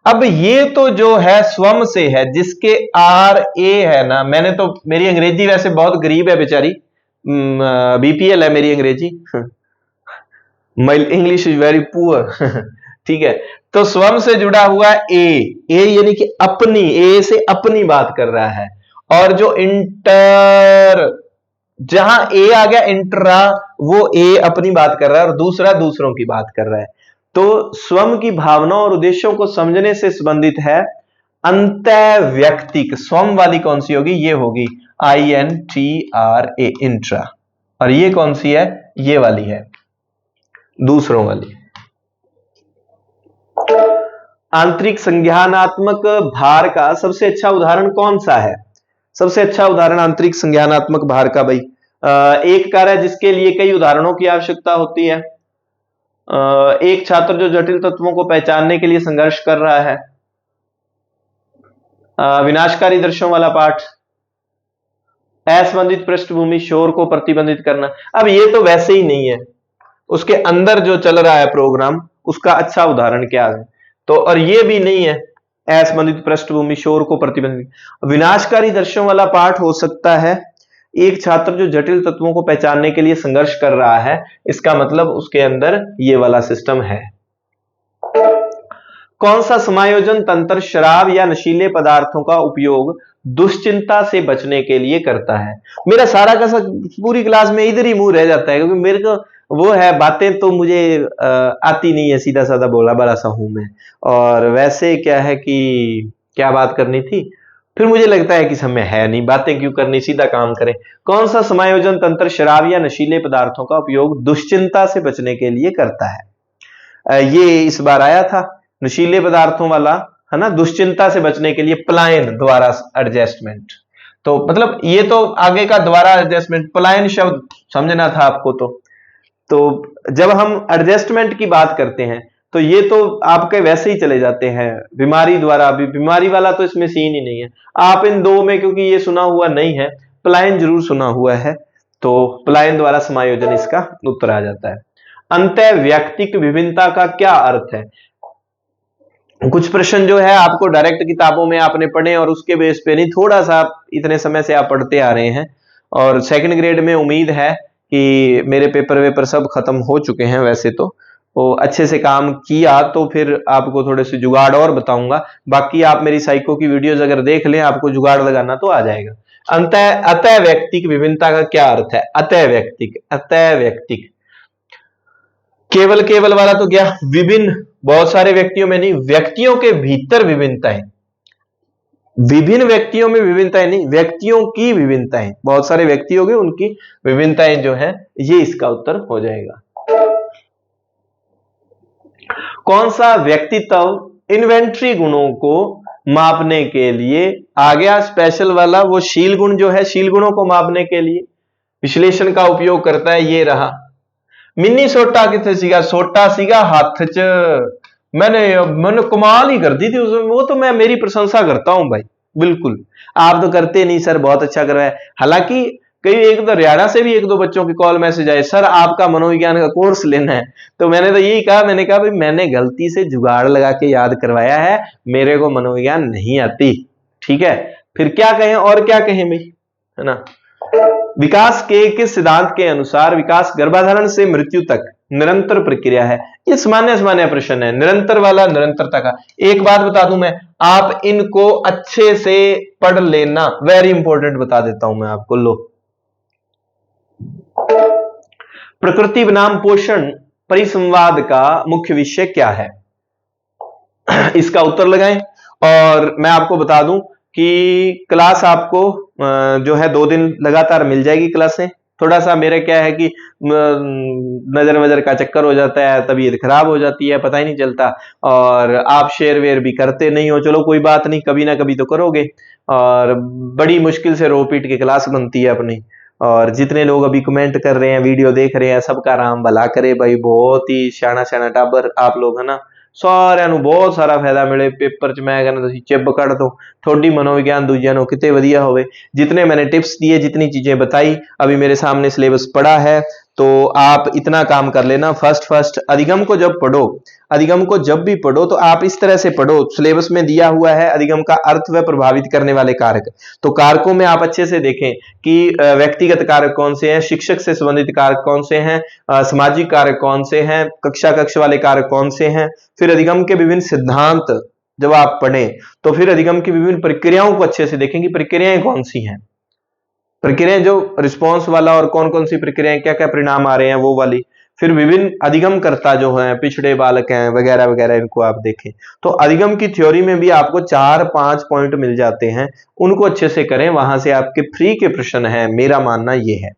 अब ये तो जो है स्वयं से है, जिसके RA है ना, मैंने तो, मेरी अंग्रेजी वैसे बहुत गरीब है बेचारी, BPL है मेरी अंग्रेजी, my English is very poor, ठीक है। तो स्वयं से जुड़ा हुआ ए यानी कि अपनी, ए से अपनी बात कर रहा है। और जो इंटर, जहां ए आ गया इंट्रा, वो ए अपनी बात कर रहा है और दूसरा दूसरों की बात कर रहा है। तो स्वयं की भावनाओं और उद्देश्यों को समझने से संबंधित है। अंतःव्यक्तिक स्वयं वाली कौन सी होगी, ये होगी INTRA, इंट्रा। और ये कौन सी है, ये वाली है, दूसरों वाली। आंतरिक संज्ञानात्मक भार का सबसे अच्छा उदाहरण कौन सा है। सबसे अच्छा उदाहरण आंतरिक संज्ञानात्मक भार का, भाई एक कार्य जिसके लिए कई उदाहरणों की आवश्यकता होती है। एक छात्र जो जटिल तत्वों को पहचानने के लिए संघर्ष कर रहा है। विनाशकारी दृश्यों वाला पाठ, असंबंधित पृष्ठभूमि, शोर को प्रतिबंधित करना। अब ये तो वैसे ही नहीं है, उसके अंदर जो चल रहा है प्रोग्राम, उसका अच्छा उदाहरण क्या है। तो और ये भी नहीं है, असंबंधित पृष्ठभूमि, शोर को प्रतिबंधित। विनाशकारी दृश्यों वाला पाठ हो सकता है एक छात्र जो जटिल तत्वों को पहचानने के लिए संघर्ष कर रहा है, इसका मतलब उसके अंदर ये वाला सिस्टम है। कौन सा समायोजन तंत्र शराब या नशीले पदार्थों का उपयोग दुश्चिंता से बचने के लिए करता है। मेरा सारा का पूरी क्लास में इधर ही मुंह रह जाता है, क्योंकि मेरे को वो है, बातें तो मुझे आती नहीं है, सीधा साधा बोला बड़ा सा हूं मैं। और वैसे क्या है कि क्या बात करनी थी, फिर मुझे लगता है कि समय है नहीं, बातें क्यों करनी, सीधा काम करें। कौन सा समायोजन तंत्र शराब या नशीले पदार्थों का उपयोग दुश्चिंता से बचने के लिए करता है। ये इस बार आया था नशीले पदार्थों वाला, है ना, दुश्चिंता से बचने के लिए पलायन द्वारा एडजस्टमेंट। तो मतलब ये तो आगे का द्वारा एडजस्टमेंट, पलायन शब्द समझना था आपको। तो तो जब हम एडजस्टमेंट की बात करते हैं तो ये तो आपके वैसे ही चले जाते हैं बीमारी द्वारा, अभी बीमारी वाला तो इसमें सीन ही नहीं है। आप इन दो में, क्योंकि ये सुना हुआ नहीं है, पलायन जरूर सुना हुआ है, तो पलायन द्वारा समायोजन इसका उत्तर आ जाता है। अंतःवैयक्तिक विभिन्नता का क्या अर्थ है? कुछ प्रश्न जो है आपको डायरेक्ट किताबों में आपने पढ़े और उसके बेस पे नहीं, थोड़ा सा इतने समय से आप पढ़ते आ रहे हैं, और सेकंड ग्रेड में उम्मीद है कि मेरे पेपर वेपर सब खत्म हो चुके हैं। वैसे तो वो अच्छे से काम किया तो फिर आपको थोड़े से जुगाड़ और बताऊंगा, बाकी आप मेरी साइको की वीडियोस अगर देख लें आपको जुगाड़ लगाना तो आ जाएगा। अतःवैयक्तिक विभिन्नता का क्या अर्थ है? अतःवैयक्तिक केवल केवल वाला तो क्या, विभिन्न, बहुत सारे व्यक्तियों में नहीं, व्यक्तियों के भीतर विभिन्नताएं, विभिन्न व्यक्तियों में विभिन्नताएं नहीं, व्यक्तियों की विभिन्नताएं, बहुत सारे व्यक्ति हो गए उनकी विभिन्नताएं जो है, ये इसका उत्तर हो जाएगा। कौन सा व्यक्तित्व इन्वेंट्री गुणों को मापने के लिए आ गया? स्पेशल वाला वो शील गुण जो है, शील गुणों को मापने के लिए विश्लेषण का उपयोग करता है, ये रहा। मिनी सोटा कितने सीगा? सोटा सीगा हाथ च। मैंने कमाल ही कर दी थी उसमें, वो तो मैं मेरी प्रशंसा करता हूं भाई, बिल्कुल। आप तो करते नहीं सर, बहुत अच्छा करवाया। हालांकि कई एक तो हरियाणा से भी एक दो बच्चों की कॉल मैसेज आए, सर आपका मनोविज्ञान का कोर्स लेना है। तो मैंने तो यही कहा, मैंने कहा भाई मैंने गलती से जुगाड़ लगा के याद करवाया है, मेरे को मनोविज्ञान नहीं आती, ठीक है। फिर क्या कहें और क्या कहें भाई, है ना। विकास के किस सिद्धांत के अनुसार विकास गर्भाधारण से मृत्यु तक निरंतर प्रक्रिया है? ये सामान्य प्रश्न है, निरंतर वाला निरंतरता का। एक बात बता दूं मैं, आप इनको अच्छे से पढ़ लेना, वेरी इंपॉर्टेंट बता देता हूं मैं आपको। लो, प्रकृति बनाम पोषण परिसंवाद का मुख्य विषय क्या है? इसका उत्तर लगाएं। और मैं आपको बता दूं कि क्लास आपको जो है 2 दिन लगातार मिल जाएगी क्लासें। थोड़ा सा मेरा क्या है कि नजर का चक्कर हो जाता है, तबीयत खराब हो जाती है, पता ही नहीं चलता, और आप शेयर वेयर भी करते नहीं हो। चलो कोई बात नहीं, कभी ना कभी तो करोगे, और बड़ी मुश्किल से रो पीट के क्लास बनती है अपनी। और जितने लोग अभी कमेंट कर रहे हैं, वीडियो देख रहे हैं, सबका राम भला करे भाई, बहुत ही सियाना टाबर आप लोग, है ना। ਸਾਰਿਆਂ ਨੂੰ ਬਹੁਤ ਸਾਰਾ ਫਾਇਦਾ ਮਿਲੇ पेपर च। मैं कहना ਤੁਸੀਂ चिब कढ़ दो, थोड़ी मनोविज्ञान दूजिया नो कितने वधिया होवे। जितने मैंने टिप्स दिए, जितनी चीजें बताई, अभी मेरे सामने सिलेबस पड़ा है, तो आप इतना काम कर लेना। फर्स्ट अधिगम को जब पढ़ो, अधिगम को जब भी पढ़ो तो आप इस तरह से पढ़ो, सिलेबस में दिया हुआ है अधिगम का अर्थ व प्रभावित करने वाले कारक। तो कारकों में आप अच्छे से देखें कि व्यक्तिगत कारक कौन से हैं, शिक्षक से संबंधित कारक कौन से हैं, सामाजिक कारक कौन से हैं, कक्ष वाले कारक कौन से हैं। फिर अधिगम के विभिन्न सिद्धांत जब आप पढ़ें तो फिर अधिगम की विभिन्न प्रक्रियाओं को अच्छे से देखें कि प्रक्रियाएं कौन सी हैं, प्रक्रियाएं जो रिस्पॉन्स वाला, और कौन कौन सी प्रक्रियाएं, क्या क्या परिणाम आ रहे हैं वो वाली। फिर विभिन्न अधिगम करता जो है, पिछड़े बालक हैं वगैरह वगैरह, इनको आप देखें। तो अधिगम की थ्योरी में भी आपको 4-5 पॉइंट मिल जाते हैं, उनको अच्छे से करें, वहां से आपके फ्री के प्रश्न है, मेरा मानना ये है।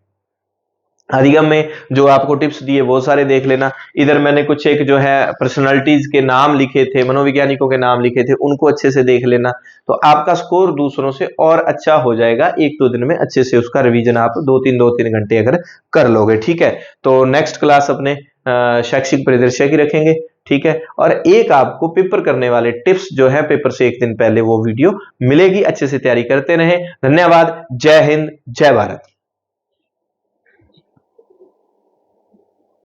अधिगम में जो आपको टिप्स दिए वो सारे देख लेना। इधर मैंने कुछ एक जो है पर्सनालिटीज के नाम लिखे थे, मनोवैज्ञानिकों के नाम लिखे थे, उनको अच्छे से देख लेना, तो आपका स्कोर दूसरों से और अच्छा हो जाएगा। 1-2 दिन में अच्छे से उसका रिवीजन आप 2-3 घंटे अगर कर लोगे, ठीक है। तो नेक्स्ट क्लास अपने शैक्षिक परिदृश्य की रखेंगे, ठीक है। और एक आपको पेपर करने वाले टिप्स जो है पेपर से 1 दिन पहले वो वीडियो मिलेगी, अच्छे से तैयारी करते रहें। धन्यवाद। जय हिंद, जय भारत।